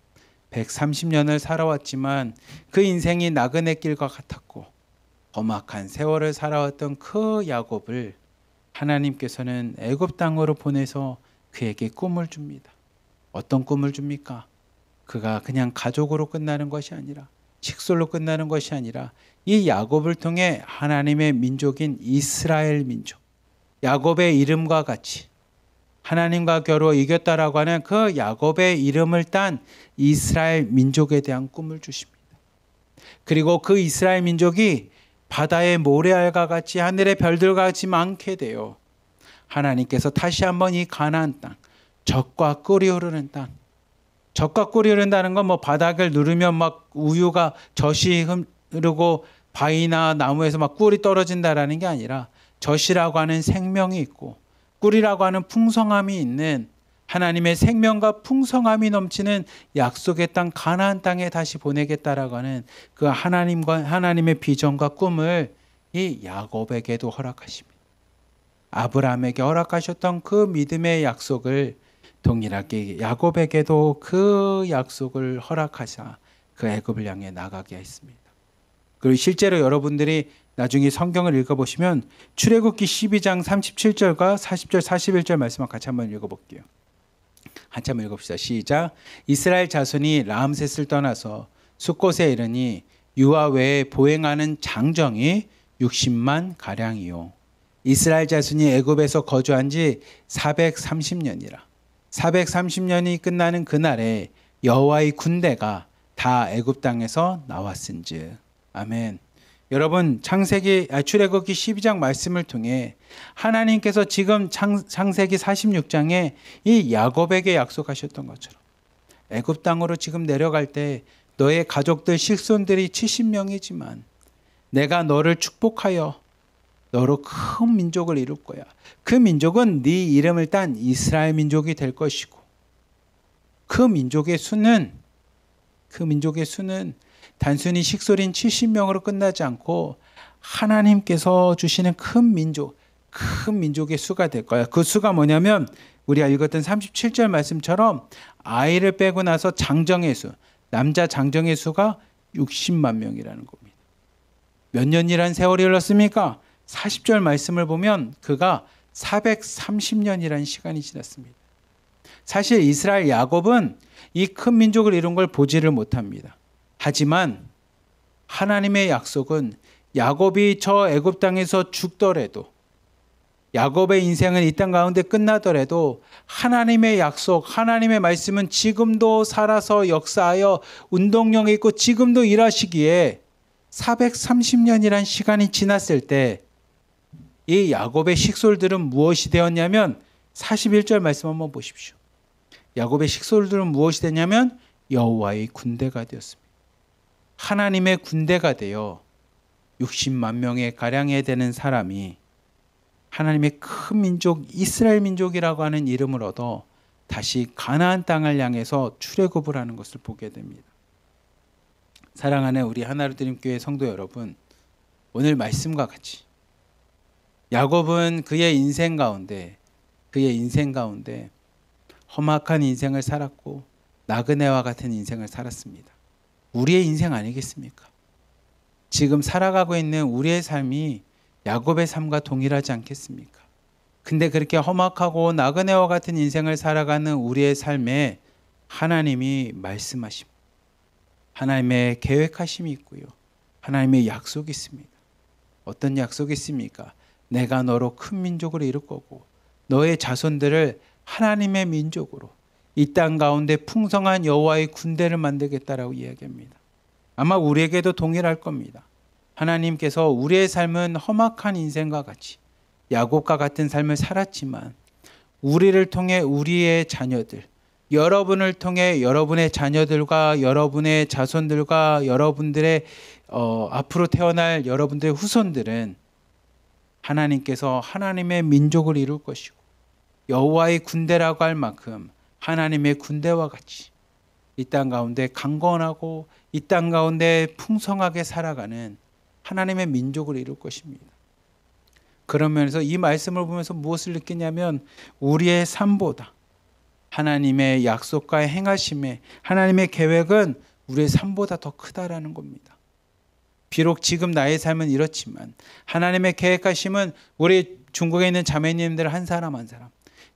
130년을 살아왔지만 그 인생이 나그네 길과 같았고 험악한 세월을 살아왔던 그 야곱을 하나님께서는 애굽 땅으로 보내서 그에게 꿈을 줍니다. 어떤 꿈을 줍니까? 그가 그냥 가족으로 끝나는 것이 아니라 식솔로 끝나는 것이 아니라 이 야곱을 통해 하나님의 민족인 이스라엘 민족, 야곱의 이름과 같이 하나님과 겨루어 이겼다라고 하는 그 야곱의 이름을 딴 이스라엘 민족에 대한 꿈을 주십니다. 그리고 그 이스라엘 민족이 바다의 모래알과 같이 하늘의 별들과 같이 많게 되어 하나님께서 다시 한번 이 가나안 땅, 젖과 꿀이 흐르는 땅, 젖과 꿀이 흐른다는 건 뭐 바닥을 누르면 막 우유가 젖이 흐르고 바위나 나무에서 막 꿀이 떨어진다라는 게 아니라 젖이라고 하는 생명이 있고 꿀이라고 하는 풍성함이 있는 하나님의 생명과 풍성함이 넘치는 약속의 땅 가나안 땅에 다시 보내겠다라고 하는 그 하나님의 비전과 꿈을 이 야곱에게도 허락하십니다. 아브라함에게 허락하셨던 그 믿음의 약속을 동일하게 야곱에게도 그 약속을 허락하사 그 애굽을 향해 나가게 했습니다. 그리고 실제로 여러분들이 나중에 성경을 읽어보시면 출애굽기 12장 37절과 40절 41절 말씀을 같이 한번 읽어볼게요. 한참 읽읍시다. 시작. 이스라엘 자손이 라암셋을 떠나서 숫곳에 이르니 유아 외에 보행하는 장정이 60만 가량이요. 이스라엘 자손이 애굽에서 거주한 지 430년이라. 430년이 끝나는 그날에 여호와의 군대가 다 애굽 땅에서 나왔은즉. 아멘. 여러분 출애굽기 12장 말씀을 통해 하나님께서 지금 창세기 46장에 이 야곱에게 약속하셨던 것처럼 애굽 땅으로 지금 내려갈 때 너의 가족들 식손들이 70명이지만 내가 너를 축복하여 너로 큰 민족을 이룰 거야. 그 민족은 네 이름을 딴 이스라엘 민족이 될 것이고 그 민족의 수는 단순히 식솔인 70명으로 끝나지 않고 하나님께서 주시는 큰 민족의 수가 될 거야. 그 수가 뭐냐면 우리가 읽었던 37절 말씀처럼 아이를 빼고 나서 장정의 수, 남자 장정의 수가 60만 명이라는 겁니다. 몇 년이란 세월이 흘렀습니까? 40절 말씀을 보면 그가 430년이라는 시간이 지났습니다. 사실 이스라엘 야곱은 이 큰 민족을 이룬 걸 보지를 못합니다. 하지만 하나님의 약속은 야곱이 저 애굽 땅에서 죽더라도 야곱의 인생은 이 땅 가운데 끝나더라도 하나님의 약속, 하나님의 말씀은 지금도 살아서 역사하여 운동력이 있고 지금도 일하시기에 430년이란 시간이 지났을 때 이 야곱의 식솔들은 무엇이 되었냐면 41절 말씀 한번 보십시오. 야곱의 식솔들은 무엇이 되냐면 여호와의 군대가 되었습니다. 하나님의 군대가 되어 60만 명의 가량에 되는 사람이 하나님의 큰 민족 이스라엘 민족이라고 하는 이름을 얻어 다시 가나안 땅을 향해서 출애굽을 하는 것을 보게 됩니다. 사랑하는 우리 하나로드림교회 성도 여러분, 오늘 말씀과 같이 야곱은 그의 인생 가운데 험악한 인생을 살았고 나그네와 같은 인생을 살았습니다. 우리의 인생 아니겠습니까? 지금 살아가고 있는 우리의 삶이 야곱의 삶과 동일하지 않겠습니까? 근데 그렇게 험악하고 나그네와 같은 인생을 살아가는 우리의 삶에 하나님이 말씀하십니다. 하나님의 계획하심이 있고요. 하나님의 약속이 있습니다. 어떤 약속이 있습니까? 내가 너로 큰 민족을 이룰 거고 너의 자손들을 하나님의 민족으로 이 땅 가운데 풍성한 여호와의 군대를 만들겠다라고 이야기합니다. 아마 우리에게도 동일할 겁니다. 하나님께서 우리의 삶은 험악한 인생과 같이 야곱과 같은 삶을 살았지만 우리를 통해 우리의 자녀들, 여러분을 통해 여러분의 자녀들과 여러분의 자손들과 여러분들의 앞으로 태어날 여러분들의 후손들은 하나님께서 하나님의 민족을 이룰 것이고 여호와의 군대라고 할 만큼 하나님의 군대와 같이 이 땅 가운데 강건하고 이 땅 가운데 풍성하게 살아가는 하나님의 민족을 이룰 것입니다. 그러면서 이 말씀을 보면서 무엇을 느끼냐면 우리의 삶보다 하나님의 약속과 행하심에 하나님의 계획은 우리의 삶보다 더 크다라는 겁니다. 비록 지금 나의 삶은 이렇지만 하나님의 계획하심은 우리 중국에 있는 자매님들 한 사람 한 사람,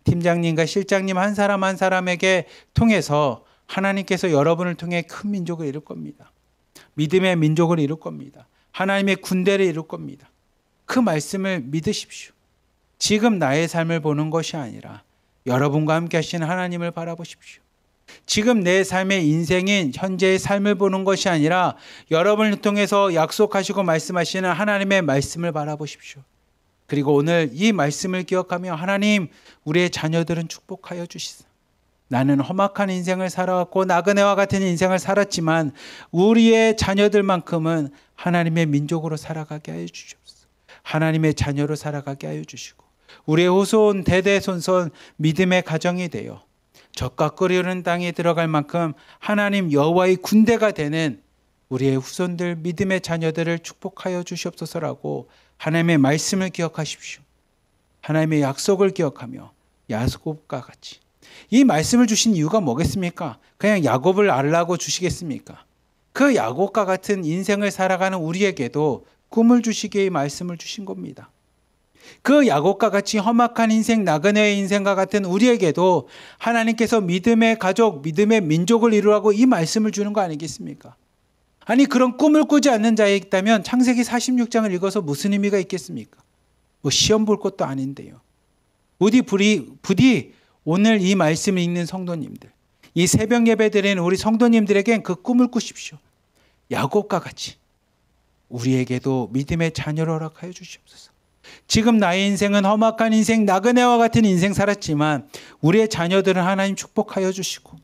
팀장님과 실장님 한 사람 한 사람에게 통해서 하나님께서 여러분을 통해 큰 민족을 이룰 겁니다. 믿음의 민족을 이룰 겁니다. 하나님의 군대를 이룰 겁니다. 그 말씀을 믿으십시오. 지금 나의 삶을 보는 것이 아니라 여러분과 함께 하시는 하나님을 바라보십시오. 지금 내 삶의 인생인 현재의 삶을 보는 것이 아니라 여러분을 통해서 약속하시고 말씀하시는 하나님의 말씀을 바라보십시오. 그리고 오늘 이 말씀을 기억하며 하나님, 우리의 자녀들은 축복하여 주시사. 나는 험악한 인생을 살아왔고 나그네와 같은 인생을 살았지만 우리의 자녀들만큼은 하나님의 민족으로 살아가게 하여 주시옵소서. 하나님의 자녀로 살아가게 하여 주시고 우리의 후손 대대손손 믿음의 가정이 되어 젖과 꿀이 흐르는 땅에 들어갈 만큼 하나님 여호와의 군대가 되는 우리의 후손들 믿음의 자녀들을 축복하여 주시옵소서라고 하나님의 말씀을 기억하십시오. 하나님의 약속을 기억하며 야곱과 같이 이 말씀을 주신 이유가 뭐겠습니까? 그냥 야곱을 알라고 주시겠습니까? 그 야곱과 같은 인생을 살아가는 우리에게도 꿈을 주시기에 말씀을 주신 겁니다. 그 야곱과 같이 험악한 인생, 나그네의 인생과 같은 우리에게도 하나님께서 믿음의 가족, 믿음의 민족을 이루라고 이 말씀을 주는 거 아니겠습니까? 아니 그런 꿈을 꾸지 않는 자에 있다면 창세기 46장을 읽어서 무슨 의미가 있겠습니까? 뭐 시험 볼 것도 아닌데요. 부디 오늘 이 말씀을 읽는 성도님들, 이 새벽 예배 드리는 우리 성도님들에겐 그 꿈을 꾸십시오. 야곱과 같이 우리에게도 믿음의 자녀를 허락하여 주시옵소서. 지금 나의 인생은 험악한 인생, 나그네와 같은 인생 살았지만 우리의 자녀들은 하나님 축복하여 주시고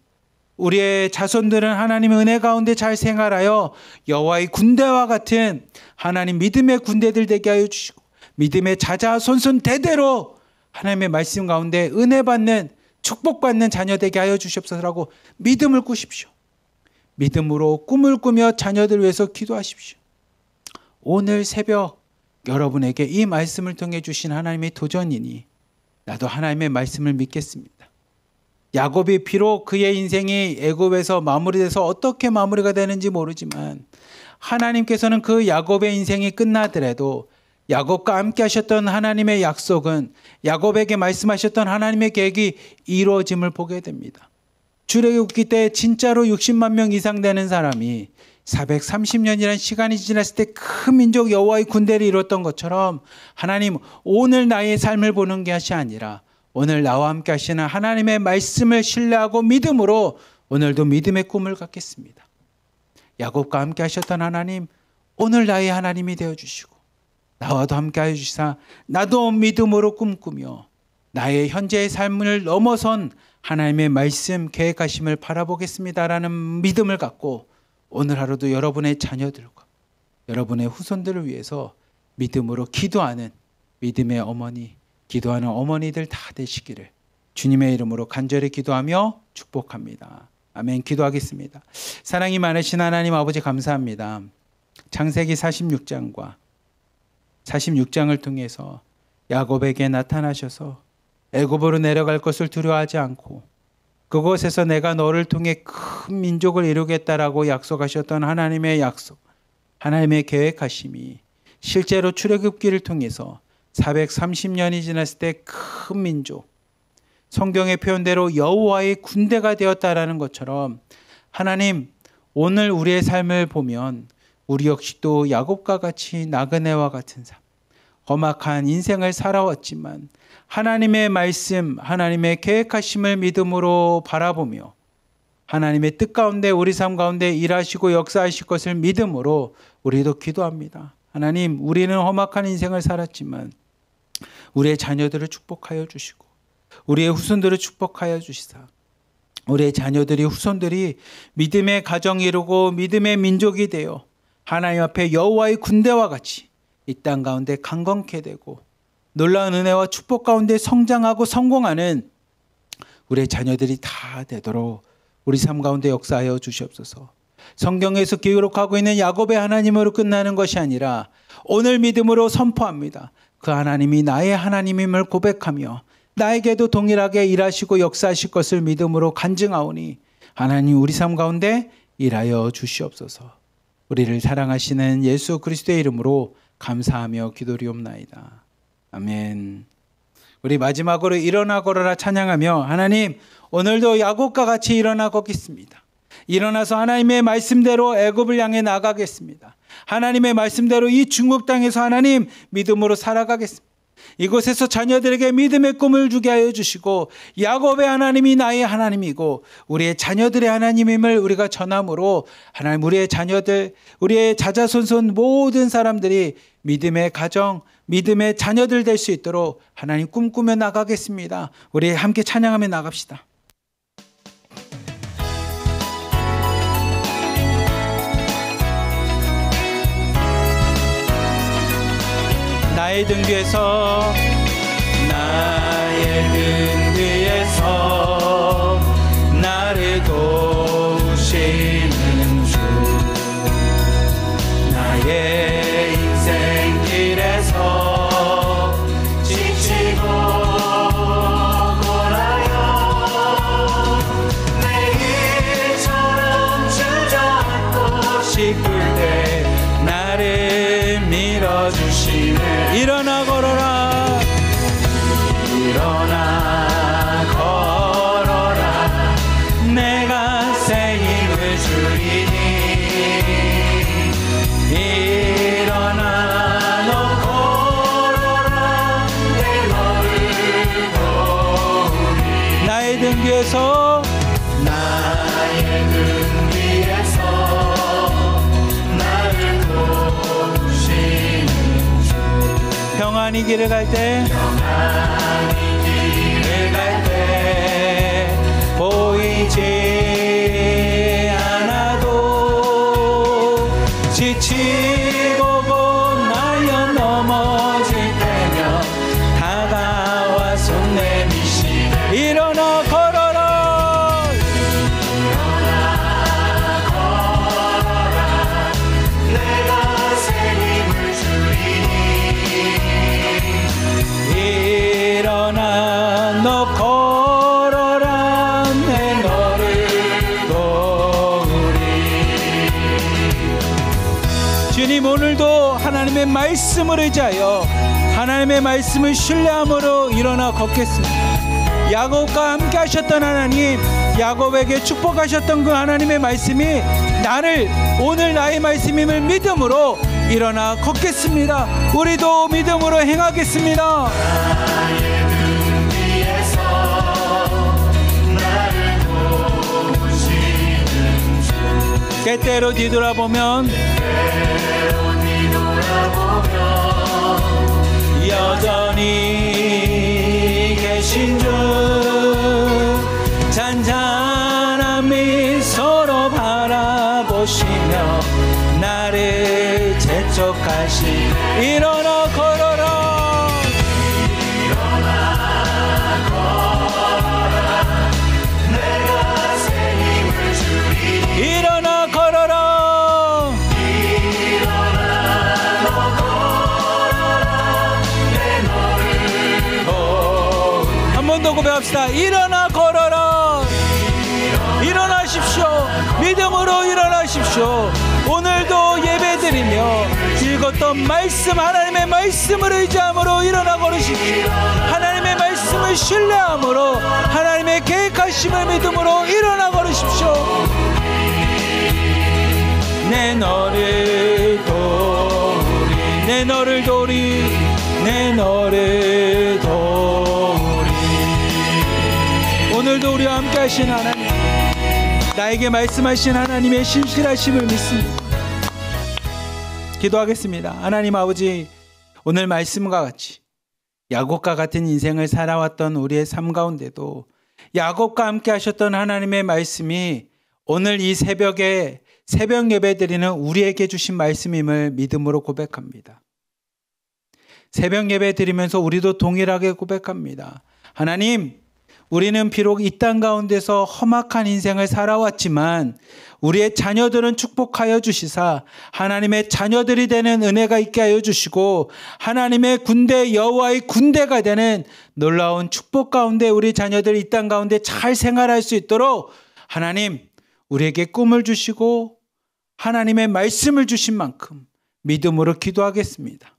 우리의 자손들은 하나님의 은혜 가운데 잘 생활하여 여호와의 군대와 같은 하나님 믿음의 군대들 되게 하여 주시고 믿음의 자자손손 대대로 하나님의 말씀 가운데 은혜 받는 축복받는 자녀 되게 하여 주시옵소서라고 믿음을 꾸십시오. 믿음으로 꿈을 꾸며 자녀들 위해서 기도하십시오. 오늘 새벽 여러분에게 이 말씀을 통해 주신 하나님의 도전이니 나도 하나님의 말씀을 믿겠습니다. 야곱이 비록 그의 인생이 애굽에서 마무리돼서 어떻게 마무리가 되는지 모르지만 하나님께서는 그 야곱의 인생이 끝나더라도 야곱과 함께 하셨던 하나님의 약속은 야곱에게 말씀하셨던 하나님의 계획이 이루어짐을 보게 됩니다. 출애굽기 때 진짜로 60만 명 이상 되는 사람이 430년이라는 시간이 지났을 때 큰 민족 여호와의 군대를 이뤘던 것처럼 하나님 오늘 나의 삶을 보는 것이 아니라 오늘 나와 함께 하시는 하나님의 말씀을 신뢰하고 믿음으로 오늘도 믿음의 꿈을 갖겠습니다. 야곱과 함께 하셨던 하나님 오늘 나의 하나님이 되어주시고 나와도 함께 하여 주시사 나도 믿음으로 꿈꾸며 나의 현재의 삶을 넘어선 하나님의 말씀 계획하심을 바라보겠습니다라는 믿음을 갖고 오늘 하루도 여러분의 자녀들과 여러분의 후손들을 위해서 믿음으로 기도하는 믿음의 어머니, 기도하는 어머니들 다 되시기를 주님의 이름으로 간절히 기도하며 축복합니다. 아멘. 기도하겠습니다. 사랑이 많으신 하나님 아버지 감사합니다. 창세기 46장과 46장을 통해서 야곱에게 나타나셔서 애굽으로 내려갈 것을 두려워하지 않고 그곳에서 내가 너를 통해 큰 민족을 이루겠다라고 약속하셨던 하나님의 약속, 하나님의 계획하심이 실제로 출애굽기를 통해서 430년이 지났을 때 큰 민족, 성경의 표현대로 여호와의 군대가 되었다라는 것처럼 하나님, 오늘 우리의 삶을 보면 우리 역시 또 야곱과 같이 나그네와 같은 삶, 험악한 인생을 살아왔지만 하나님의 말씀, 하나님의 계획하심을 믿음으로 바라보며 하나님의 뜻 가운데 우리 삶 가운데 일하시고 역사하실 것을 믿음으로 우리도 기도합니다. 하나님, 우리는 험악한 인생을 살았지만 우리의 자녀들을 축복하여 주시고 우리의 후손들을 축복하여 주시사 우리의 자녀들이 후손들이 믿음의 가정이 이루고 믿음의 민족이 되어 하나님 앞에 여호와의 군대와 같이 이 땅 가운데 강건케 되고 놀라운 은혜와 축복 가운데 성장하고 성공하는 우리의 자녀들이 다 되도록 우리 삶 가운데 역사하여 주시옵소서. 성경에서 기록하고 있는 야곱의 하나님으로 끝나는 것이 아니라 오늘 믿음으로 선포합니다. 그 하나님이 나의 하나님임을 고백하며 나에게도 동일하게 일하시고 역사하실 것을 믿음으로 간증하오니 하나님 우리 삶 가운데 일하여 주시옵소서. 우리를 사랑하시는 예수 그리스도의 이름으로 감사하며 기도리옵나이다. 아멘. 우리 마지막으로 일어나 걸어라 찬양하며 하나님 오늘도 야곱과 같이 일어나 걷겠습니다. 일어나서 하나님의 말씀대로 애굽을 향해 나가겠습니다. 하나님의 말씀대로 이 중국 땅에서 하나님 믿음으로 살아가겠습니다. 이곳에서 자녀들에게 믿음의 꿈을 주게 하여 주시고 야곱의 하나님이 나의 하나님이고 우리의 자녀들의 하나님임을 우리가 전함으로 하나님 우리의 자녀들, 우리의 자자손손 모든 사람들이 믿음의 가정, 믿음의 자녀들 될 수 있도록 하나님 꿈꾸며 나가겠습니다. 우리 함께 찬양하며 나갑시다. 나의 등 뒤에서 나를 도우시는 주 나의 인생길에서 지치고 골아여 내일처럼 주저앉고 싶을 때 나를 밀어주시네. 일어나 걸어라 일어나 걸어라 내가 새 힘을 주리니 일어나 너 걸어라 내 너를 도우리 나의 등 뒤에서 평안히 길을 갈 때 보이지 않아도 지치고 고나여 넘어질 때면 다가와 손 내미시네. 일어나 걸어라 내가 새 힘을 주리니 일어나 너 걸어라 내 너를 도우리. 주님 오늘도 하나님의 말씀을 의지하여 하나님의 말씀을 신뢰함으로 일어나 걷겠습니다. 야곱과 함께 하셨던 하나님, 야곱에게 축복하셨던 그 하나님의 말씀이 나를 오늘 나의 말씀임을 믿음으로 일어나 걷겠습니다. 우리도 믿음으로 행하겠습니다. 때때로 뒤돌아보면 여전히 계신 주 잔잔한 미소로 바라보시며 나를 재촉하시. 일어나 걸어라 내가 새 힘을 주리니 일어나 걸어라 한 번 더 고백합시다. 일어나 걸어라 주십시오. 오늘도 예배드리며 읽었던 말씀, 하나님의 말씀을 의지함으로 일어나 걸으십시오. 하나님의 말씀을 신뢰함으로, 하나님의 계획하심을 믿음으로 일어나 걸으십시오. 내 너를 도우리, 내 너를 도우리, 내 너를 도우리. 오늘도 우리와 함께 하신 하나님, 나에게 말씀하신 하나님의 신실하심을 믿습니다. 기도하겠습니다. 하나님 아버지, 오늘 말씀과 같이 야곱과 같은 인생을 살아왔던 우리의 삶 가운데도 야곱과 함께 하셨던 하나님의 말씀이 오늘 이 새벽에 새벽 예배 드리는 우리에게 주신 말씀임을 믿음으로 고백합니다. 새벽 예배 드리면서 우리도 동일하게 고백합니다. 하나님, 우리는 비록 이 땅 가운데서 험악한 인생을 살아왔지만 우리의 자녀들은 축복하여 주시사 하나님의 자녀들이 되는 은혜가 있게 하여 주시고, 하나님의 군대, 여호와의 군대가 되는 놀라운 축복 가운데 우리 자녀들이 이 땅 가운데 잘 생활할 수 있도록 하나님 우리에게 꿈을 주시고 하나님의 말씀을 주신 만큼 믿음으로 기도하겠습니다.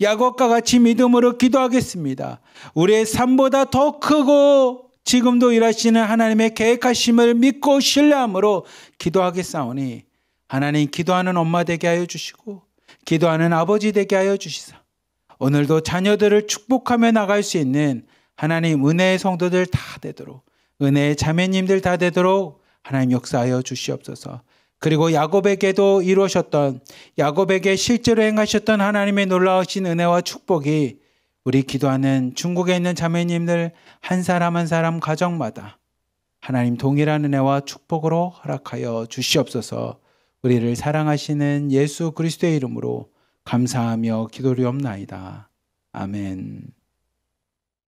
야곱과 같이 믿음으로 기도하겠습니다. 우리의 삶보다 더 크고 지금도 일하시는 하나님의 계획하심을 믿고 신뢰함으로 기도하겠사오니, 하나님 기도하는 엄마 되게 하여 주시고 기도하는 아버지 되게 하여 주시사 오늘도 자녀들을 축복하며 나갈 수 있는 하나님 은혜의 성도들 다 되도록, 은혜의 자매님들 다 되도록 하나님 역사하여 주시옵소서. 그리고 야곱에게도 이루셨던, 야곱에게 실제로 행하셨던 하나님의 놀라우신 은혜와 축복이 우리 기도하는 중국에 있는 자매님들 한 사람 한 사람 가정마다 하나님 동일한 은혜와 축복으로 허락하여 주시옵소서. 우리를 사랑하시는 예수 그리스도의 이름으로 감사하며 기도리옵나이다. 아멘.